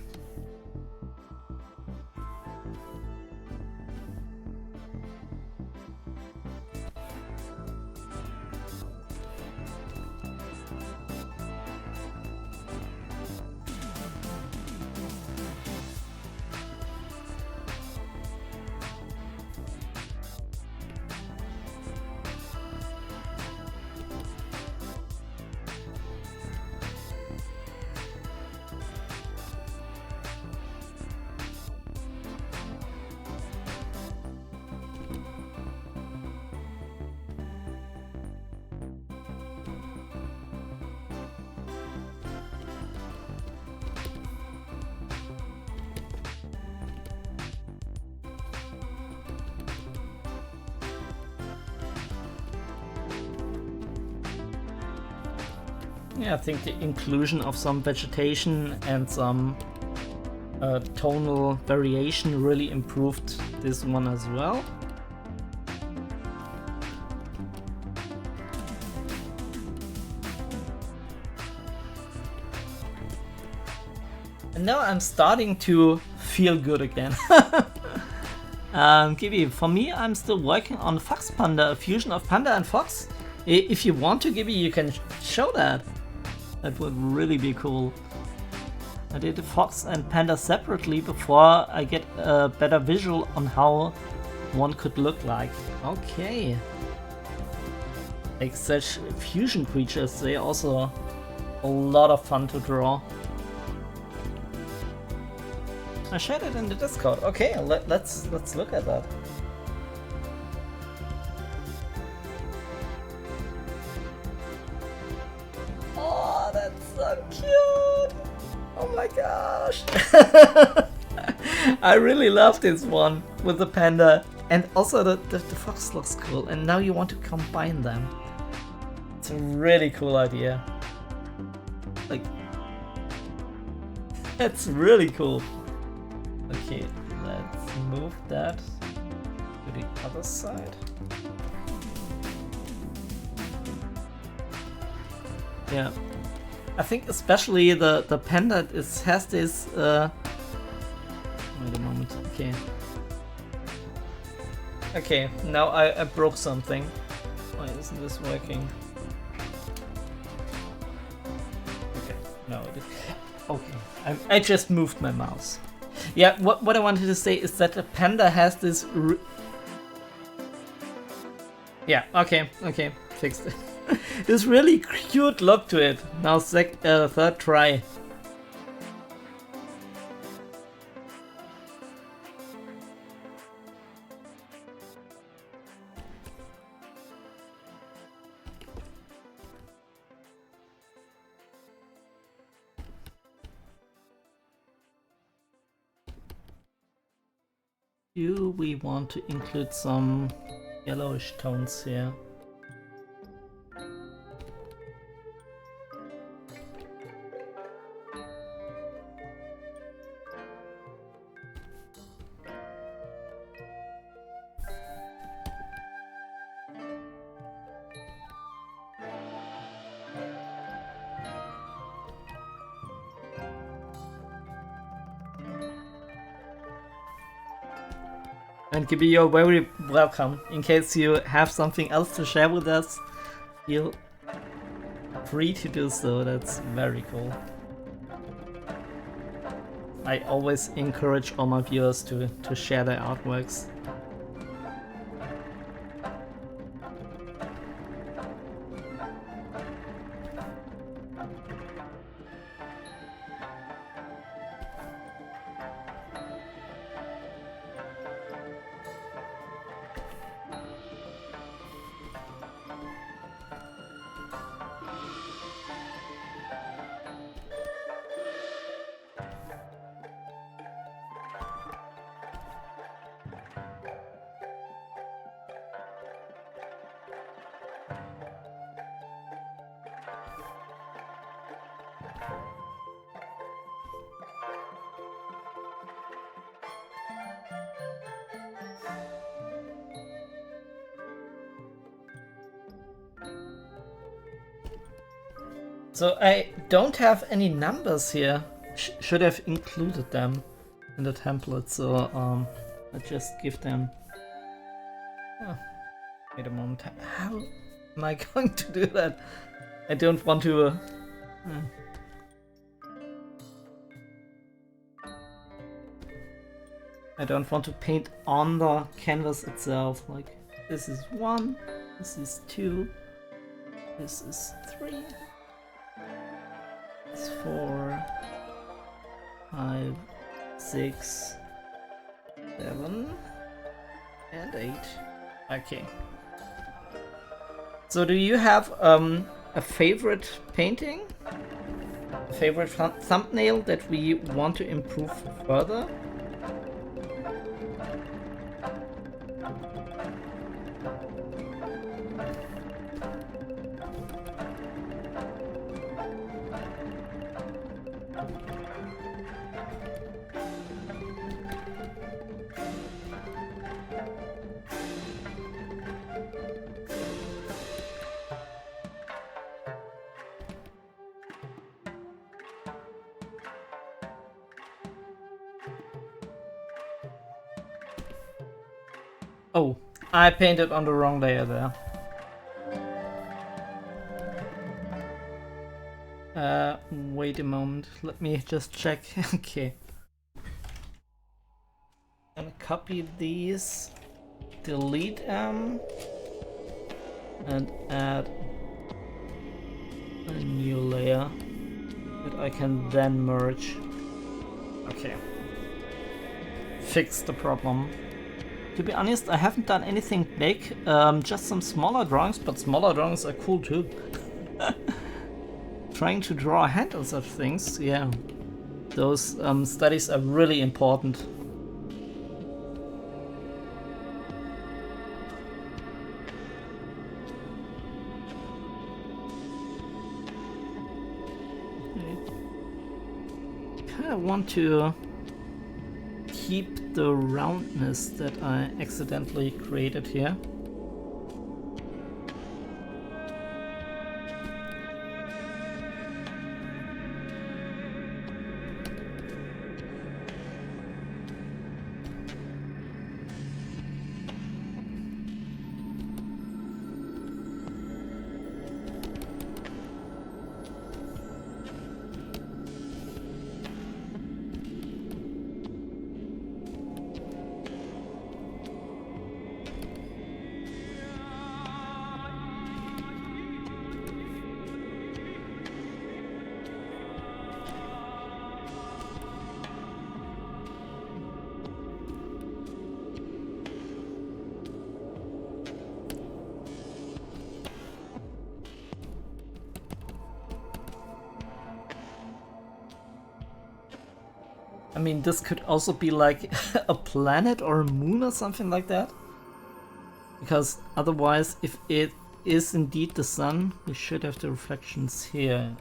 Yeah, I think the inclusion of some vegetation and some tonal variation really improved this one as well. And now I'm starting to feel good again. Gibby, for me, I'm still working on Fox Panda, a fusion of Panda and Fox. If you want to, Gibby, you can show that. That would really be cool. I did the Fox and Panda separately before I get a better visual on how one could look like. Okay. Like such fusion creatures, they're also a lot of fun to draw. I shared it in the Discord. Okay, let's look at that. Oh, that's so cute! Oh my gosh! I really love this one with the panda, and also the fox looks cool. And now you want to combine them. It's a really cool idea. Like, that's really cool. Okay, let's move that to the other side. Yeah, I think especially the panda has this. Wait a moment. Okay. Okay, now I broke something. Why isn't this working? Okay, no, it is. Okay, I just moved my mouse. Yeah, what I wanted to say is that the panda has this. Yeah, okay, fixed it. This really cute look to it. Now, third try. Do we want to include some yellowish tones here? And Gibi, you're very welcome. In case you have something else to share with us, feel free to do so. That's very cool. I always encourage all my viewers to share their artworks. So I don't have any numbers here. Should have included them in the template. So I just give them. Oh, wait a moment. How am I going to do that? I don't want to. I don't want to paint on the canvas itself. Like this is 1, this is 2, this is 3. 4, 5, 6, 7, and 8. Okay. So do you have a favorite painting? A favorite thumbnail that we want to improve further? Oh, I painted on the wrong layer there. Wait a moment. Let me just check. Okay. I'm gonna copy these, delete them, and add a new layer that I can then merge. Okay. Fix the problem. To be honest, I haven't done anything big, just some smaller drawings, but smaller drawings are cool too. Trying to draw a hand on such things, yeah. Those studies are really important. I kind of want to keep the roundness that I accidentally created here. I mean, this could also be like a planet or a moon or something like that. Because otherwise, if it is indeed the sun, we should have the reflections here.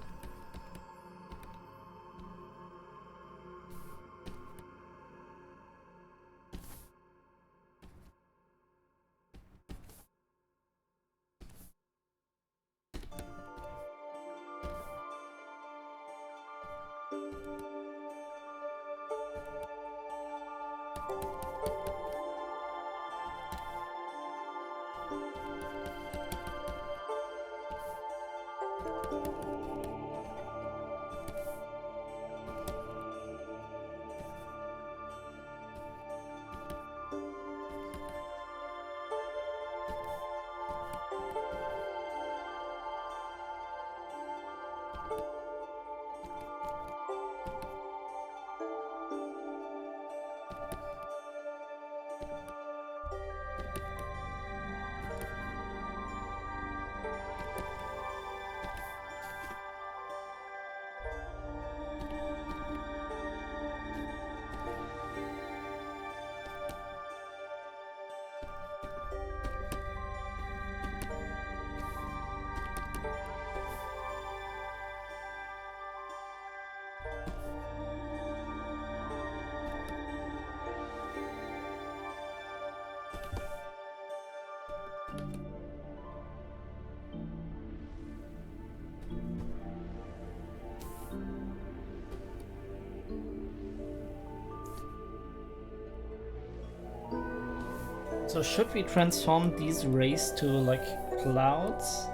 So should we transform these rays to like clouds?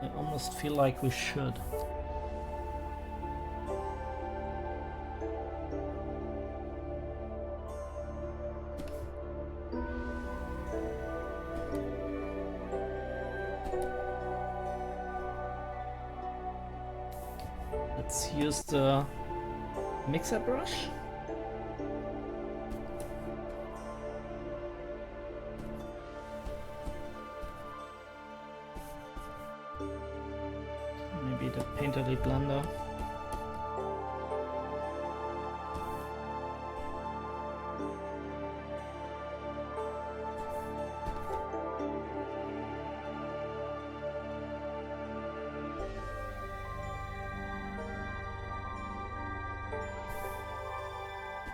I almost feel like we should. Let's use the mixer brush. Maybe the painterly blender.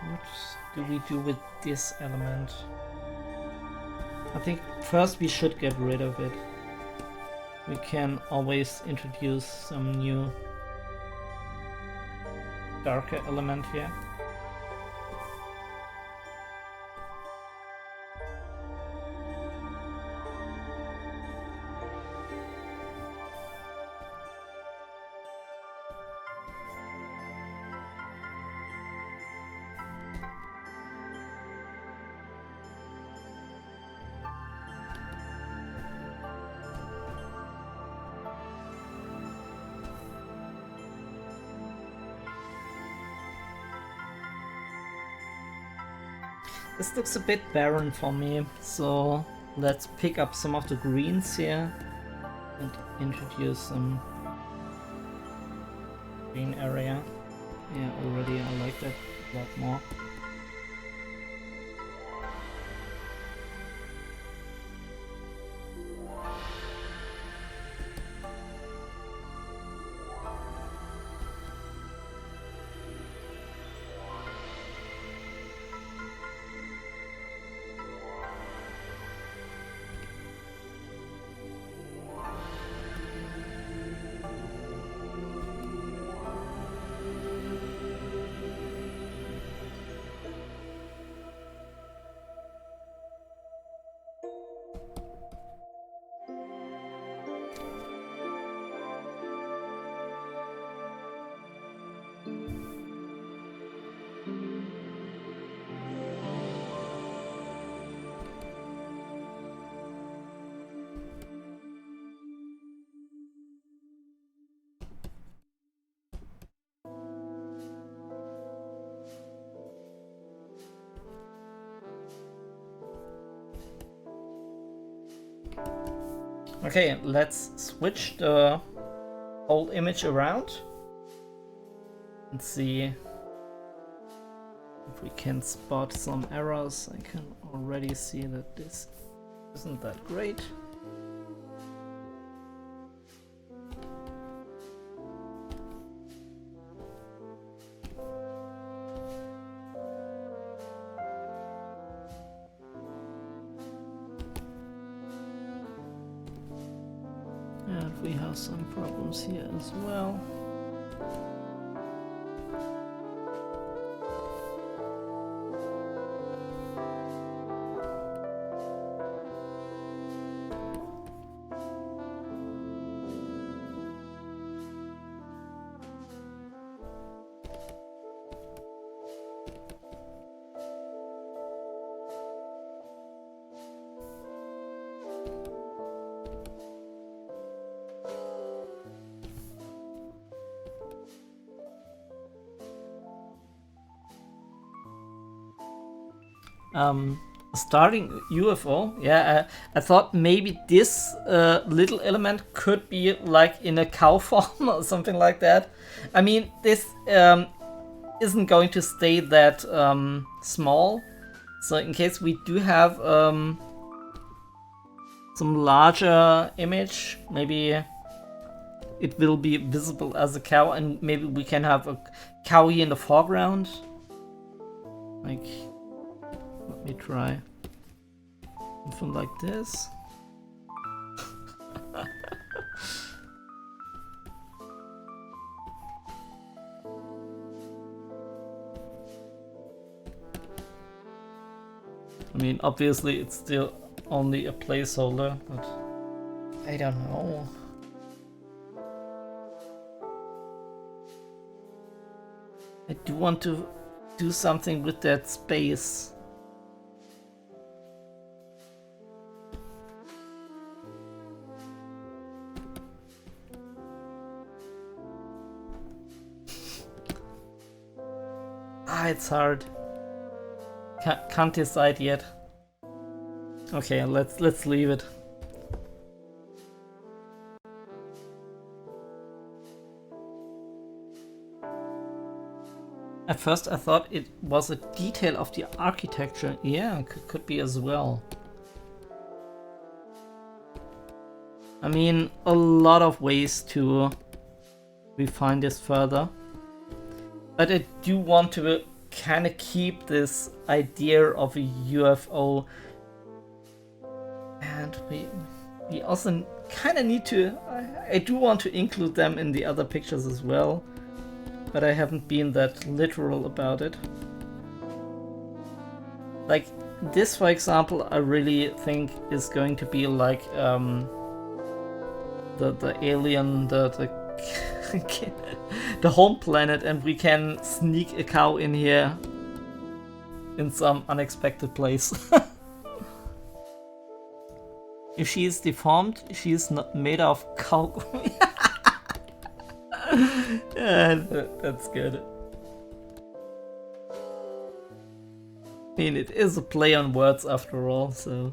What do we do with this element? I think first we should get rid of it. We can always introduce some new darker element here. This looks a bit barren for me, so let's pick up some of the greens here and introduce some green area. Yeah, already I like that a lot more. Okay, let's switch the whole image around and see If we can spot some errors, I can already see that this isn't that great. And we have some problems here as well. Starting UFO, yeah, I thought maybe this little element could be like in a cow form or something like that. I mean, this isn't going to stay that small, so in case we do have some larger image, maybe it will be visible as a cow, and maybe we can have a cow here in the foreground. Like, let me try something like this. I mean, obviously it's still only a placeholder, but I don't know. I do want to do something with that space. It's hard. Can't decide yet. Okay, let's leave it. At first I thought it was a detail of the architecture. Yeah, could be as well. I mean, a lot of ways to refine this further. But I do want to kind of keep this idea of a UFO, and we also kind of need to, I do want to include them in the other pictures as well, but I haven't been that literal about it. Like this, for example, I really think is going to be like the alien, the the home planet, and we can sneak a cow in here in some unexpected place. If she is deformed, she is not made of cow. Yeah, that's good. I mean, it is a play on words after all, so...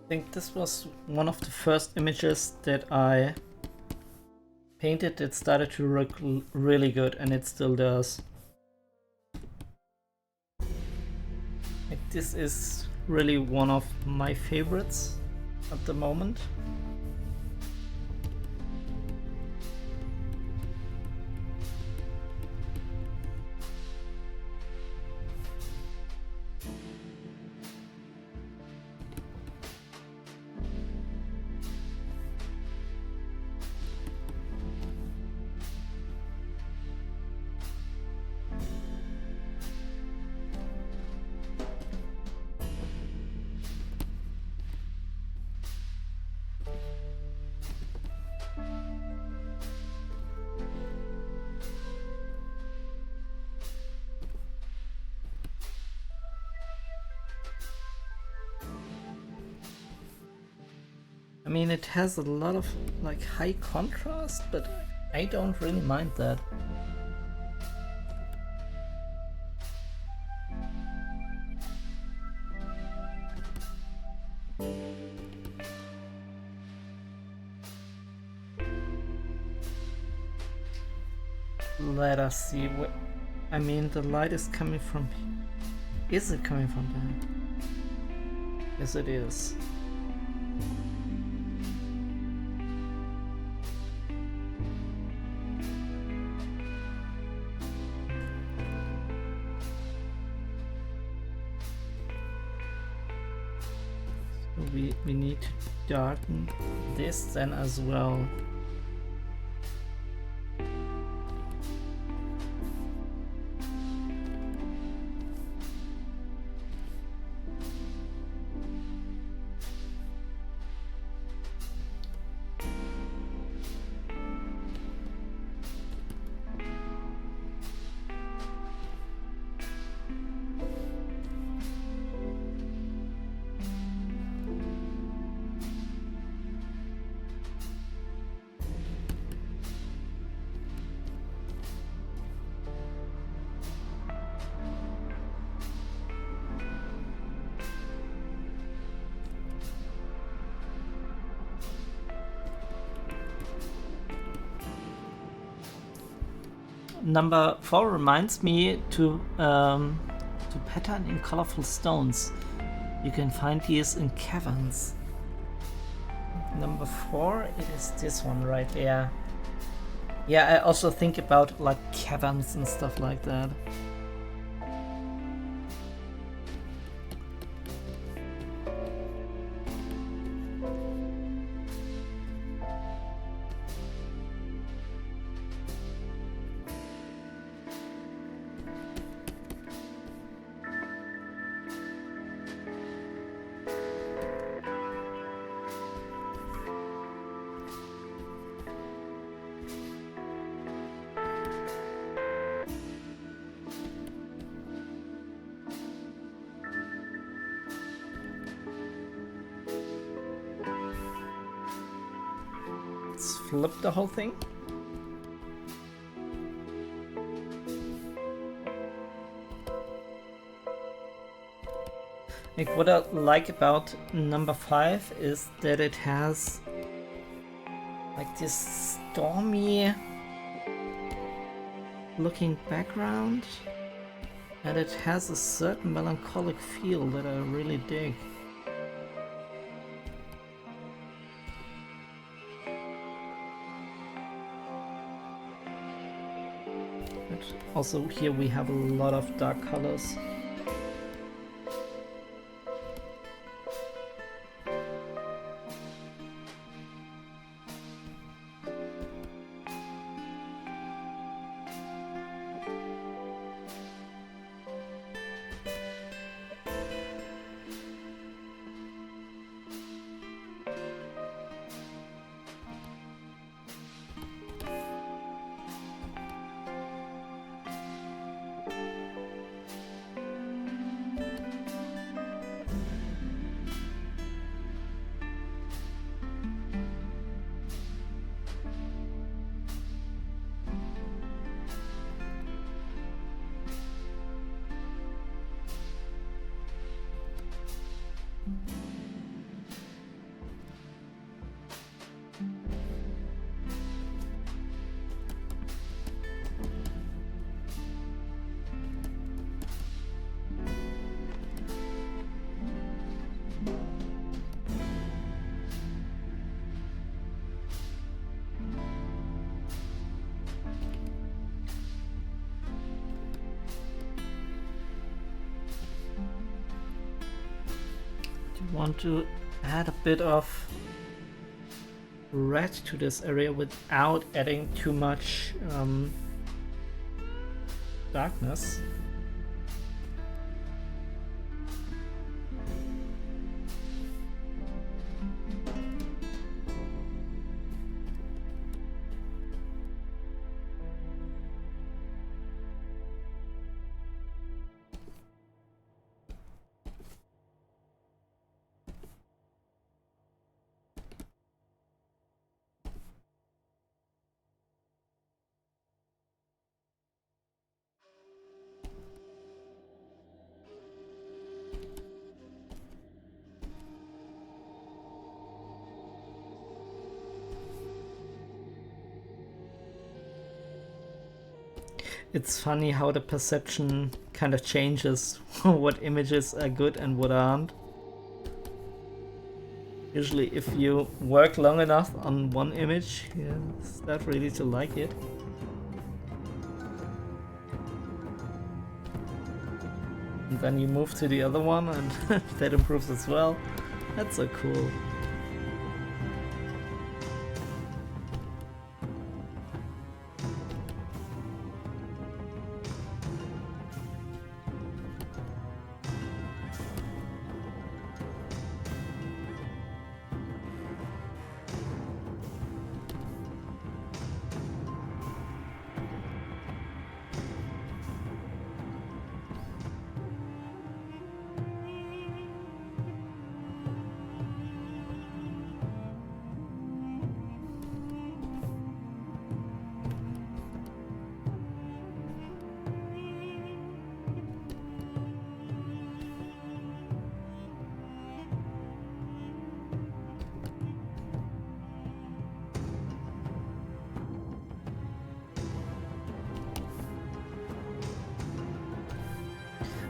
I think this was one of the first images that I painted. It started to look really good, and it still does. Like, this is really one of my favorites at the moment. I mean, it has a lot of like high contrast, but I don't really mind that. Let us see what. I mean, the light is coming from. Is it coming from there? Yes, it is. So we need to darken this then as well. Number 4 reminds me to pattern in colorful stones. You can find these in caverns. Number 4, it is this one right there. Yeah, I also think about like caverns and stuff like that. Let's flip the whole thing. Like what I like about number 5 is that it has like this stormy looking background, and it has a certain melancholic feel that I really dig. But also here we have a lot of dark colors. Want to add a bit of red to this area without adding too much darkness. It's funny how the perception kind of changes what images are good and what aren't. Usually if you work long enough on one image, you start really to like it. And then you move to the other one and that improves as well. That's so cool.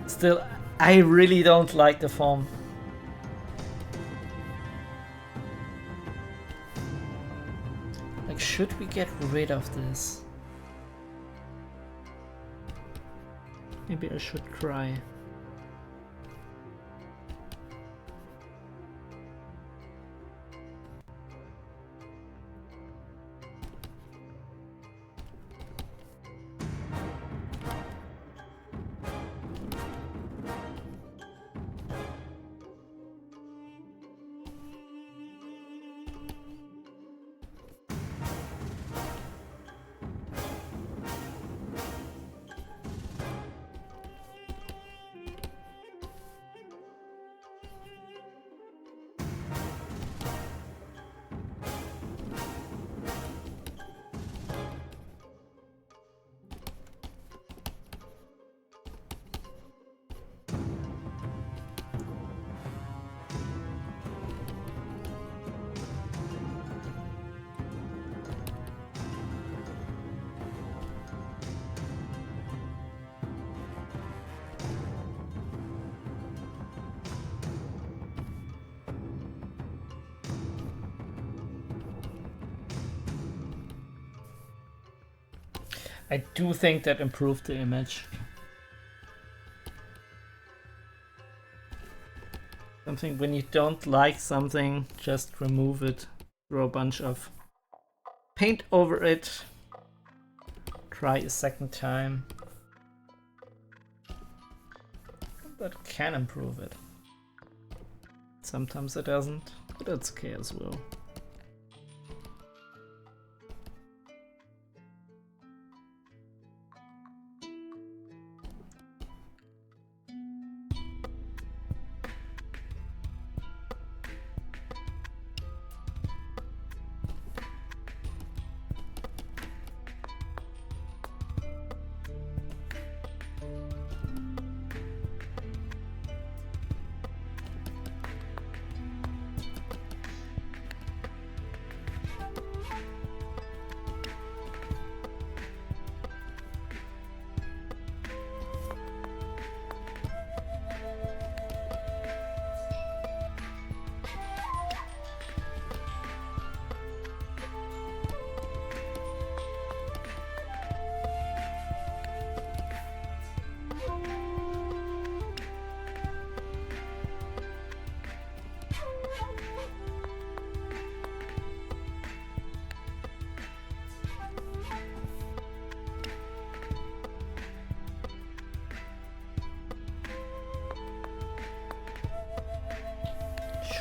Still, I really don't like the form. Like, should we get rid of this? Maybe I should try. I do think that improved the image. Something when you don't like something, just remove it. Throw a bunch of paint over it. Try a second time. That can improve it. Sometimes it doesn't, but that's okay as well.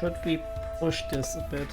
Should we push this a bit?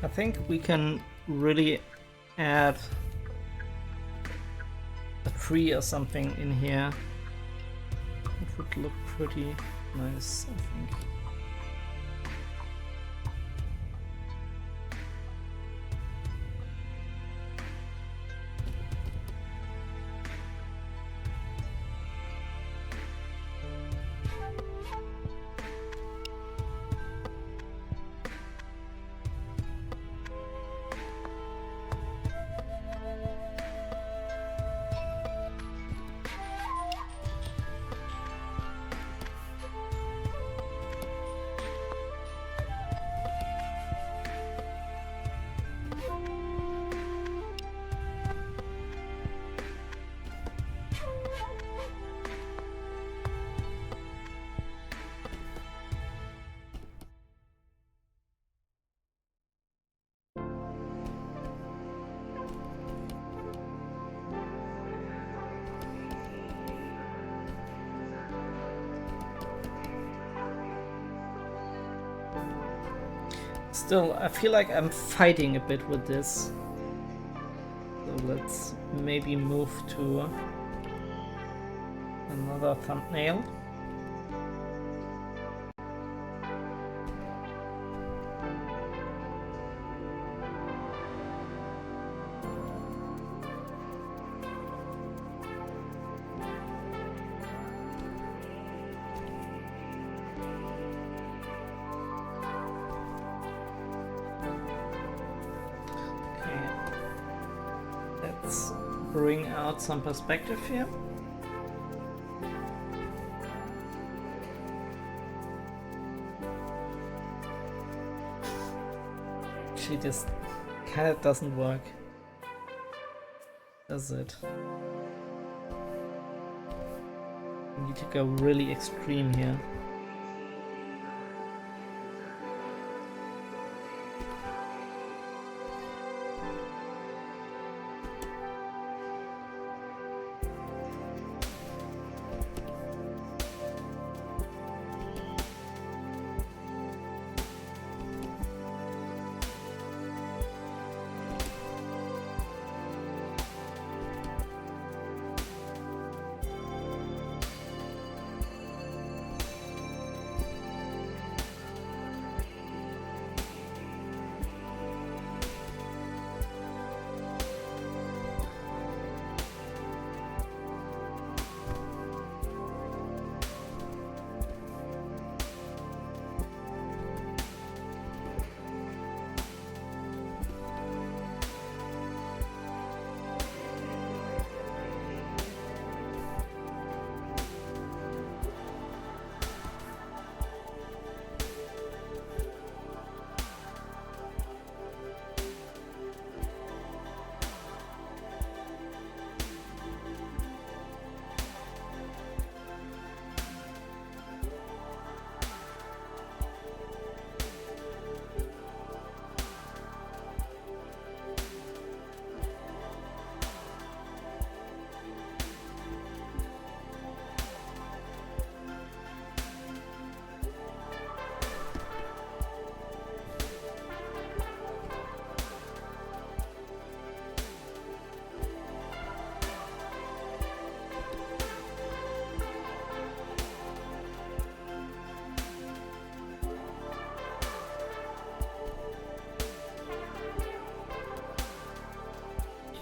I think we can really add a tree or something in here. It would look pretty nice, I think. Still, I feel like I'm fighting a bit with this. So let's maybe move to another thumbnail. Bring out some perspective here. Actually, this kind of doesn't work, does it? We need to go really extreme here.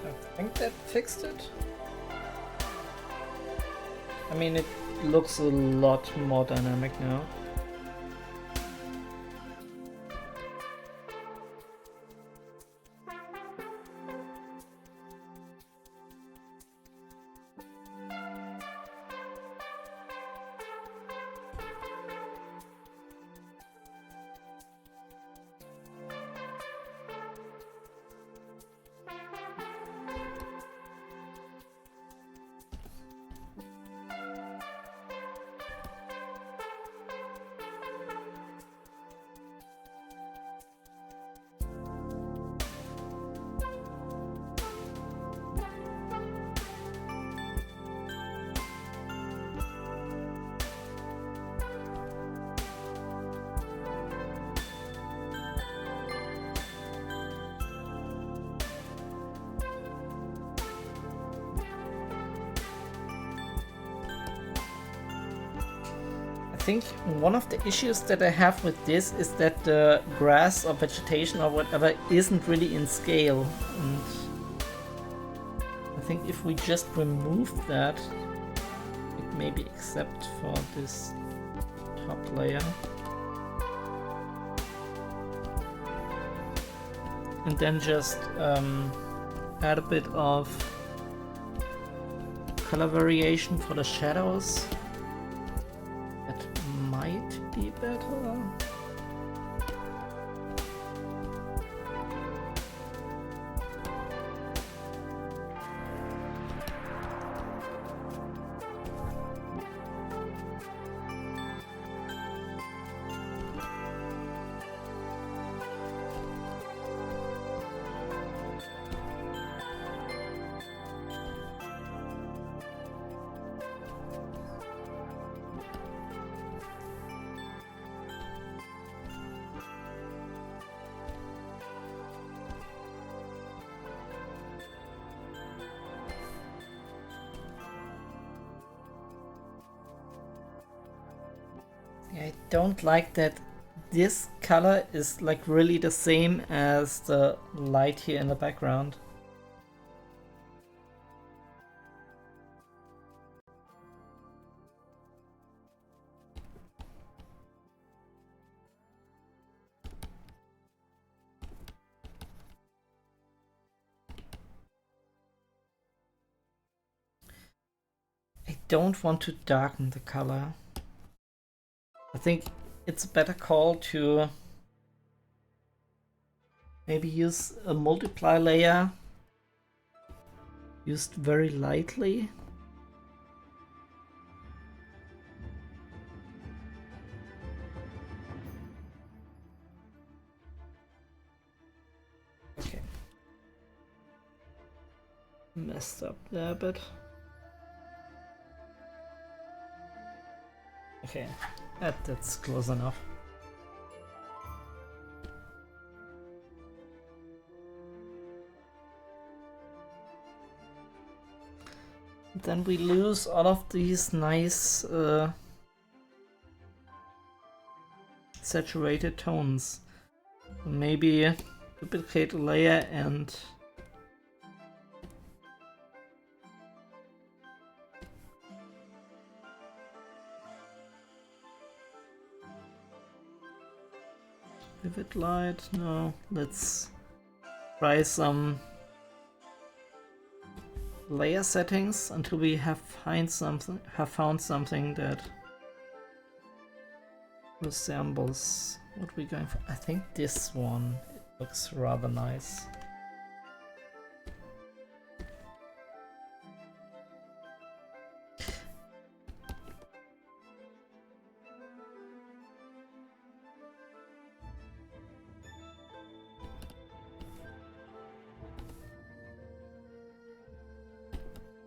I think that fixed it. I mean, it looks a lot more dynamic now. think one of the issues that I have with this is that the grass or vegetation or whatever isn't really in scale. And I think if we just remove that, it maybe except for this top layer. And then just add a bit of color variation for the shadows. That might be better. I don't like that this color is like really the same as the light here in the background. I don't want to darken the color. I think it's a better call to maybe use a multiply layer used very lightly. Okay. Messed up there a bit. Okay. That's close enough. Then we lose all of these nice saturated tones. Maybe duplicate a layer and vivid light. No, let's try some layer settings until we have found something that resembles what we're going for. I think this one looks rather nice.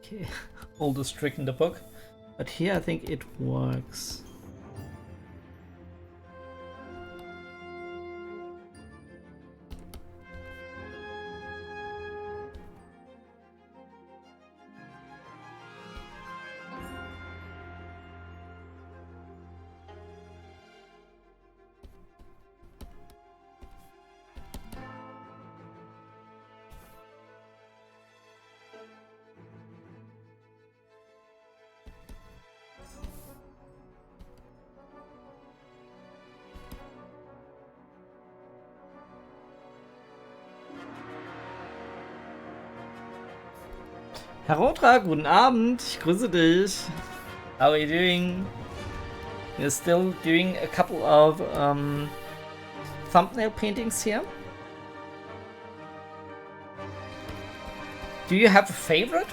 Okay, oldest trick in the book, but here I think it works. Herr Rotra, guten Abend, ich grüße dich. How are you doing? We're still doing a couple of thumbnail paintings here. Do you have a favorite?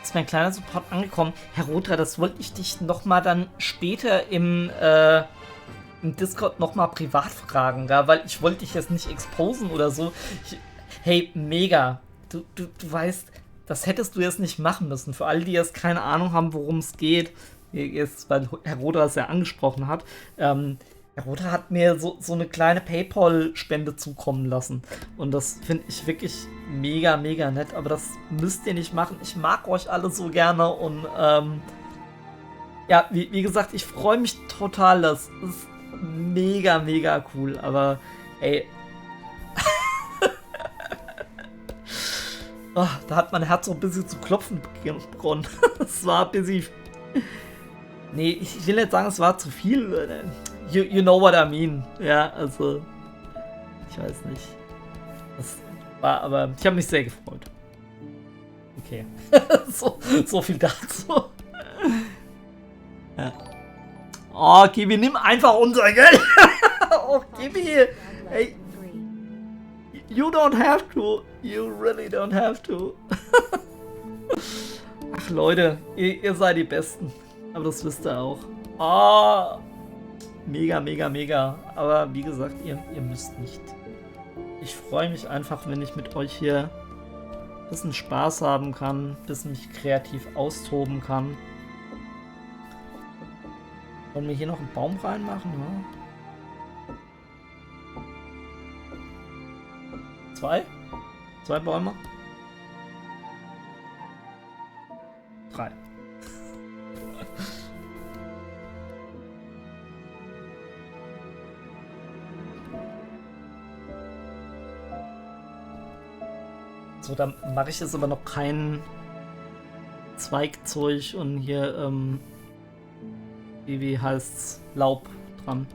Ist mein kleiner Support angekommen. Herr Rotra, das wollte ich dich nochmal dann später im Discord nochmal privat fragen, ja? Weil ich wollte dich jetzt nicht exposen oder so. Hey, mega. Du weißt, das hättest du jetzt nicht machen müssen. Für alle, die jetzt keine Ahnung haben, worum es geht. jetzt, weil Herr Roder es ja angesprochen hat, Herr Roder hat mir so eine kleine PayPal-Spende zukommen lassen. Und das finde ich wirklich mega, mega nett. Aber das müsst ihr nicht machen. Ich mag euch alle so gerne. Und ja, wie gesagt, ich freue mich total. Das ist mega, mega cool. Aber ey. Oh, da hat mein Herz so ein bisschen zu klopfen begonnen. Es war ein bisschen. Nee, ich will nicht sagen, es war zu viel. You know what I mean. Ja, also. Ich weiß nicht. Das war, aber ich habe mich sehr gefreut. Okay. so viel dazu. Ja. Oh, Kibi, nimm einfach unser Geld. Oh, Kibi. Hey. You don't have to. You really don't have to. Ach, Leute, ihr seid die Besten. Aber das wisst ihr auch. Oh. Mega, mega, mega. Aber wie gesagt, ihr müsst nicht. Ich freue mich einfach, wenn ich mit euch hier ein bisschen Spaß haben kann, ein bisschen mich kreativ austoben kann. Wollen wir hier noch einen Baum reinmachen? Ja? 2 Bäume? 3. So, dann mache ich jetzt aber noch kein Zweigzeug und hier, wie heißt's, Laub dran.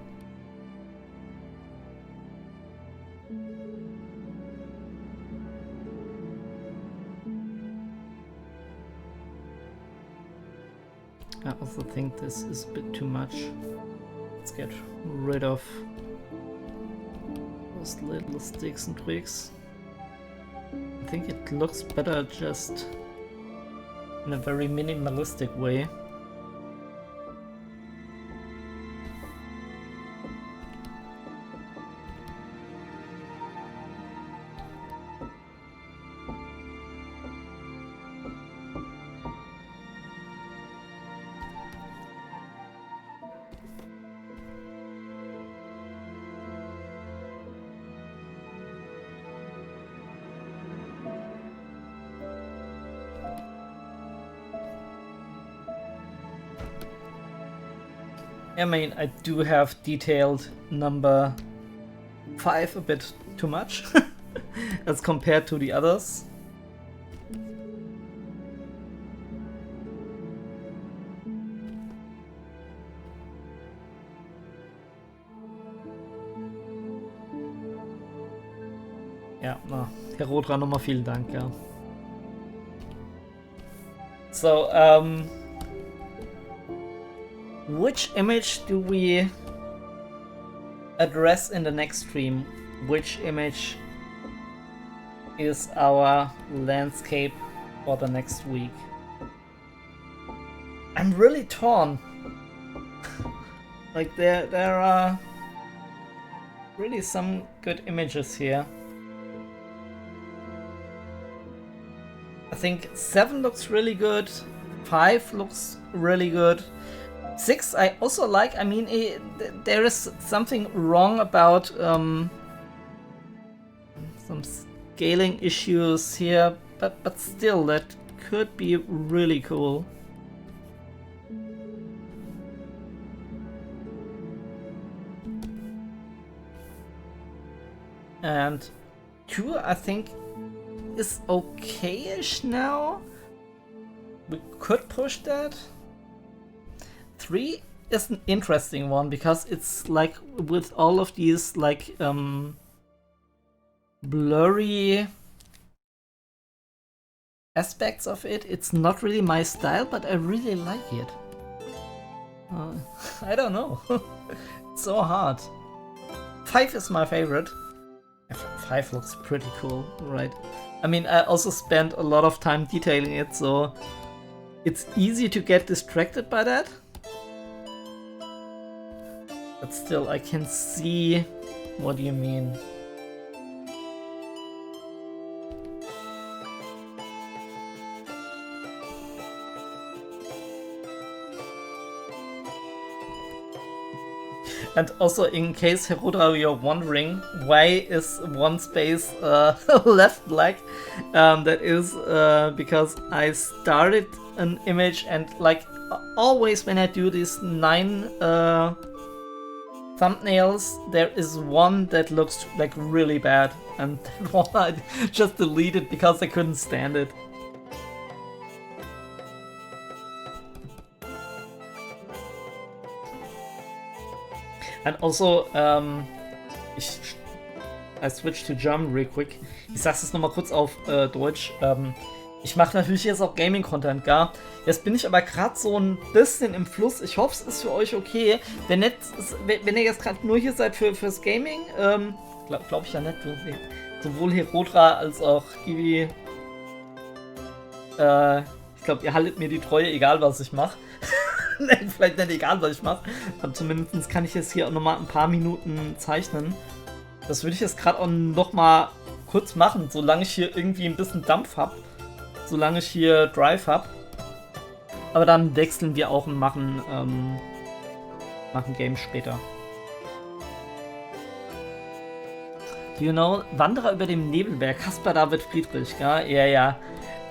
I also think this is a bit too much. Let's get rid of those little sticks and twigs. I think it looks better just in a very minimalistic way. I mean, I do have detailed number 5 a bit too much as compared to the others. Ja, na, Herr Rodra, nochmal vielen Dank, ja. So, which image do we address in the next stream? Which image is our landscape for the next week? I'm really torn. Like there are really some good images here. I think 7 looks really good. 5 looks really good. 6 I also like. I mean, there is something wrong about some scaling issues here, but still that could be really cool. And 2 I think is okay-ish now. We could push that. 3 is an interesting one because it's like with all of these like blurry aspects of it. It's not really my style, but I really like it. I don't know. It's so hard. 5 is my favorite. 5 looks pretty cool, right? I mean, I also spent a lot of time detailing it, so it's easy to get distracted by that. But still, I can see what you mean. And also, in case Heroda, you're wondering, why is one space left black? That is because I started an image, and like always when I do these 9 thumbnails, there is one that looks like really bad, and that one I just deleted because I couldn't stand it. And also, I switch to German real quick. Ich sag's jetzt nochmal kurz auf Deutsch. Ich mache natürlich jetzt auch Gaming-Content, gar. Jetzt bin ich aber gerade so ein bisschen im Fluss. Ich hoffe, es ist für euch okay. Wenn ihr jetzt gerade nur hier seid fürs Gaming, glaube ich ja nicht. Sowohl Herodra als auch Givi. Ich glaube, ihr haltet mir die Treue, egal was ich mache. Vielleicht nicht egal, was ich mache. Aber zumindest kann ich jetzt hier auch nochmal ein paar Minuten zeichnen. Das würde ich jetzt gerade auch nochmal kurz machen, solange ich hier irgendwie ein bisschen Dampf habe. Solange ich hier Drive habe. Aber dann wechseln wir auch und machen Game später. Do you know, Wanderer über dem Nebelberg, Caspar David Friedrich, ja? Ja.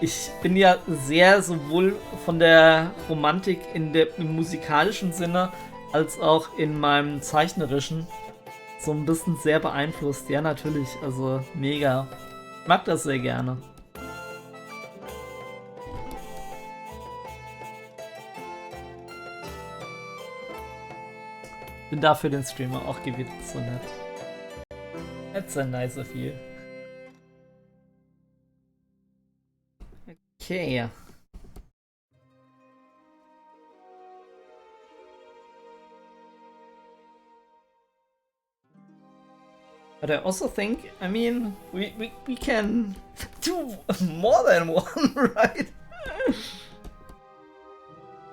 Ich bin ja sehr sowohl von der Romantik im musikalischen Sinne als auch in meinem zeichnerischen so ein bisschen sehr beeinflusst. Ja, natürlich, also mega. Ich mag das sehr gerne. Bin dafür den Streamer auch gewählt, so nett. That's so nice of you. Okay. But I also think, I mean, we can do more than one, right?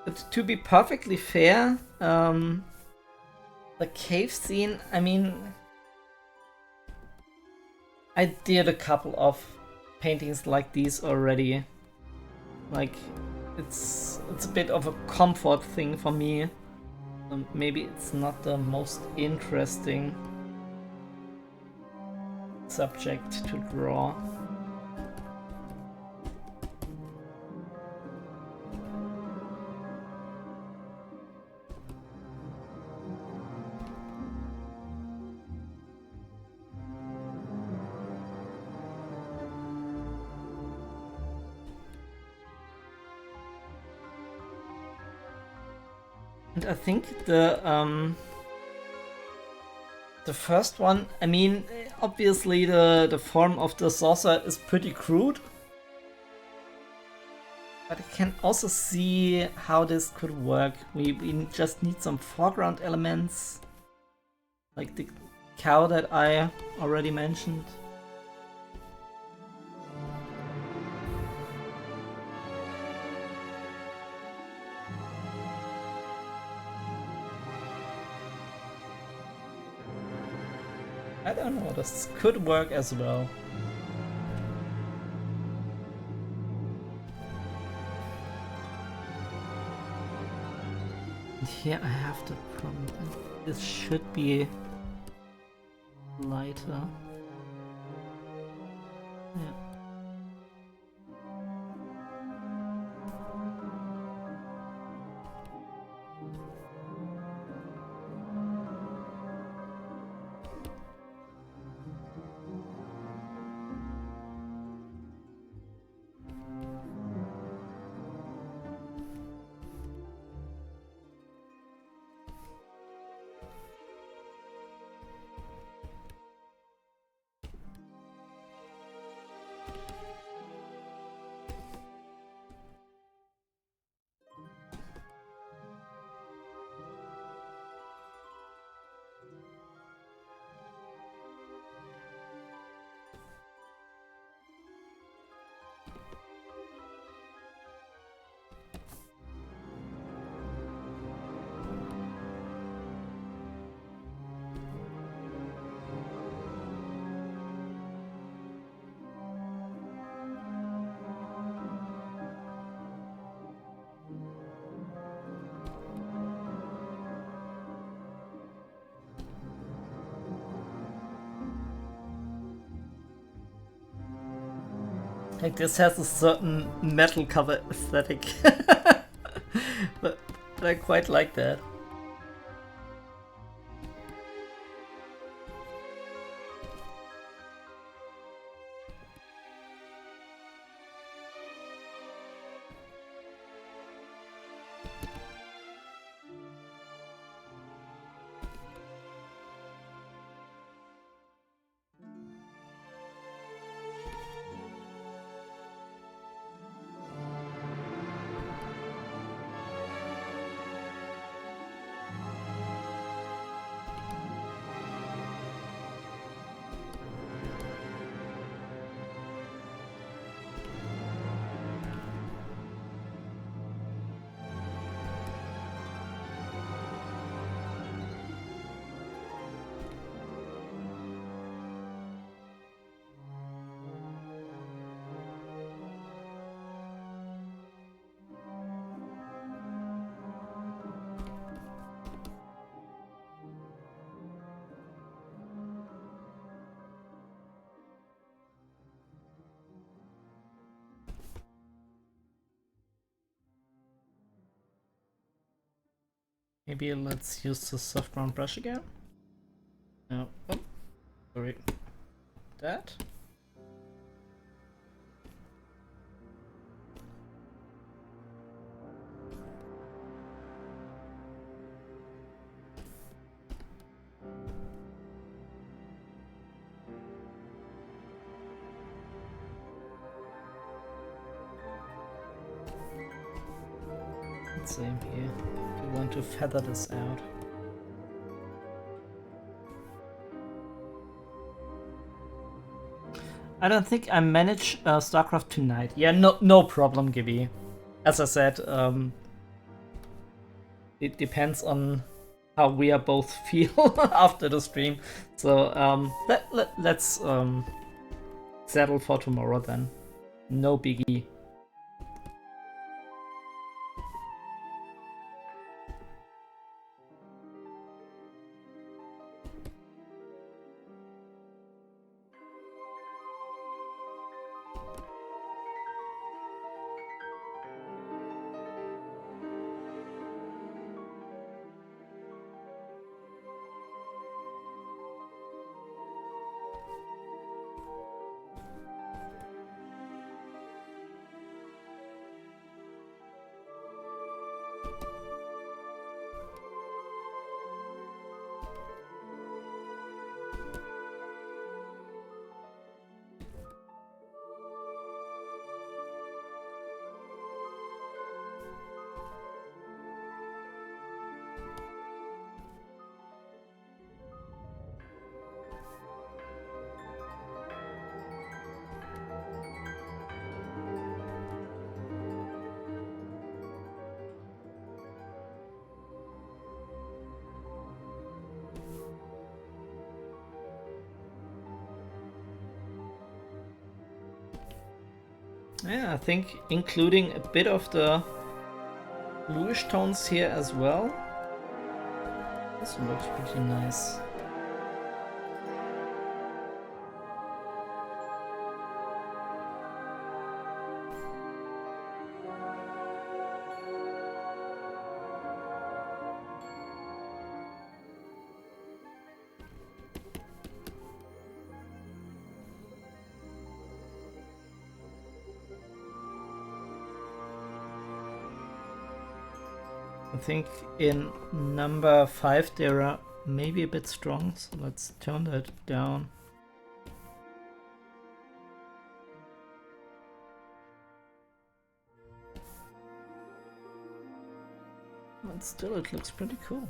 But to be perfectly fair, the cave scene, I mean, I did a couple of paintings like these already. Like, it's a bit of a comfort thing for me. Maybe it's not the most interesting subject to draw. And I think the first one, I mean, obviously the form of the saucer is pretty crude, but I can also see how this could work. We just need some foreground elements, like the cow that I already mentioned. I don't know, this could work as well. And here I have the problem. This should be lighter. Yeah. Like this has a certain metal cover aesthetic. but I quite like that. Maybe let's use the soft ground brush again. No, oh, sorry. That. Same here. If you want to feather this out. I don't think I manage StarCraft tonight. Yeah, no problem, Gibby. As I said, it depends on how we are both feel after the stream. So let's settle for tomorrow then. No biggie. Yeah, I think including a bit of the bluish tones here as well. This looks pretty nice. I think in number 5 they are maybe a bit strong, so let's turn that down. But still it looks pretty cool.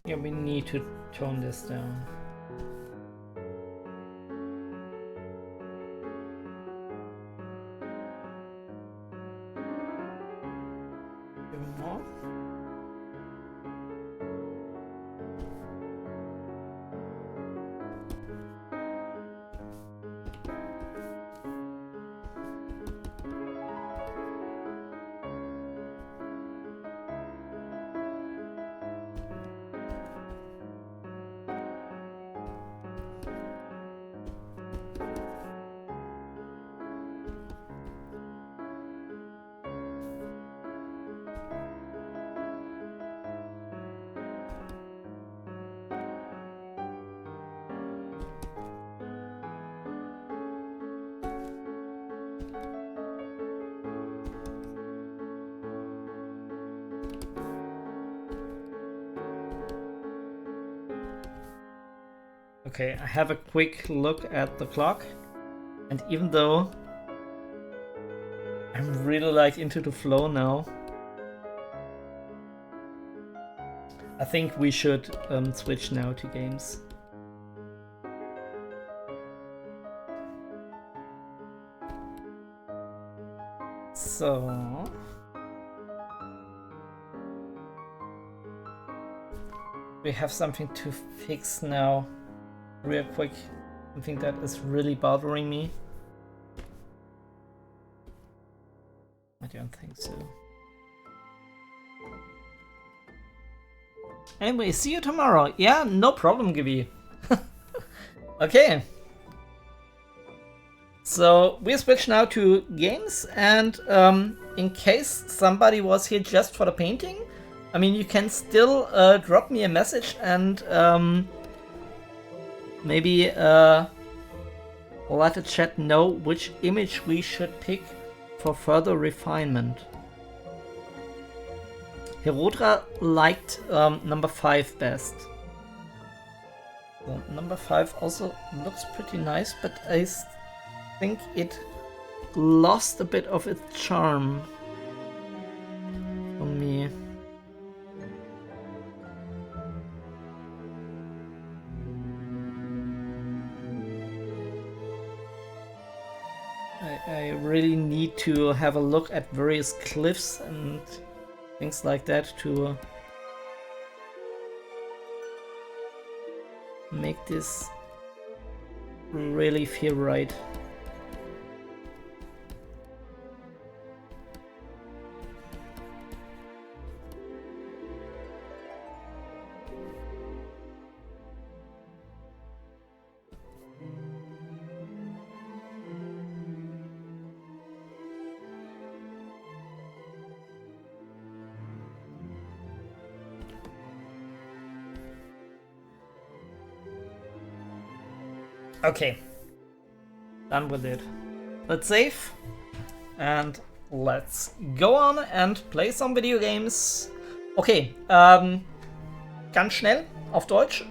Yeah, we need to tone this down. Even more. Okay, I have a quick look at the clock, and even though I'm really like into the flow now, I think we should switch now to games. So we have something to fix now. Real quick, something that is really bothering me. I don't think so. Anyway, see you tomorrow. Yeah, no problem, Gibby. Okay. So we switch now to games, and in case somebody was here just for the painting, I mean, you can still drop me a message and maybe let the chat know which image we should pick for further refinement. Herodra liked number 5 best. So number 5 also looks pretty nice, but I think it lost a bit of its charm for me. I really need to have a look at various cliffs and things like that to make this really feel right. Okay, done with it. Let's save and let's go on and play some video games. Okay, ganz schnell auf Deutsch.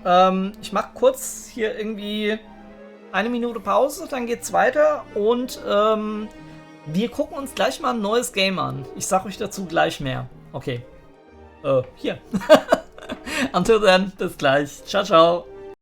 Ich mache kurz hier irgendwie eine Minute Pause, dann geht's weiter und Wir gucken uns gleich mal ein neues Game an. Ich sag euch dazu gleich mehr. Okay. Hier. Until then, bis gleich. Ciao, ciao.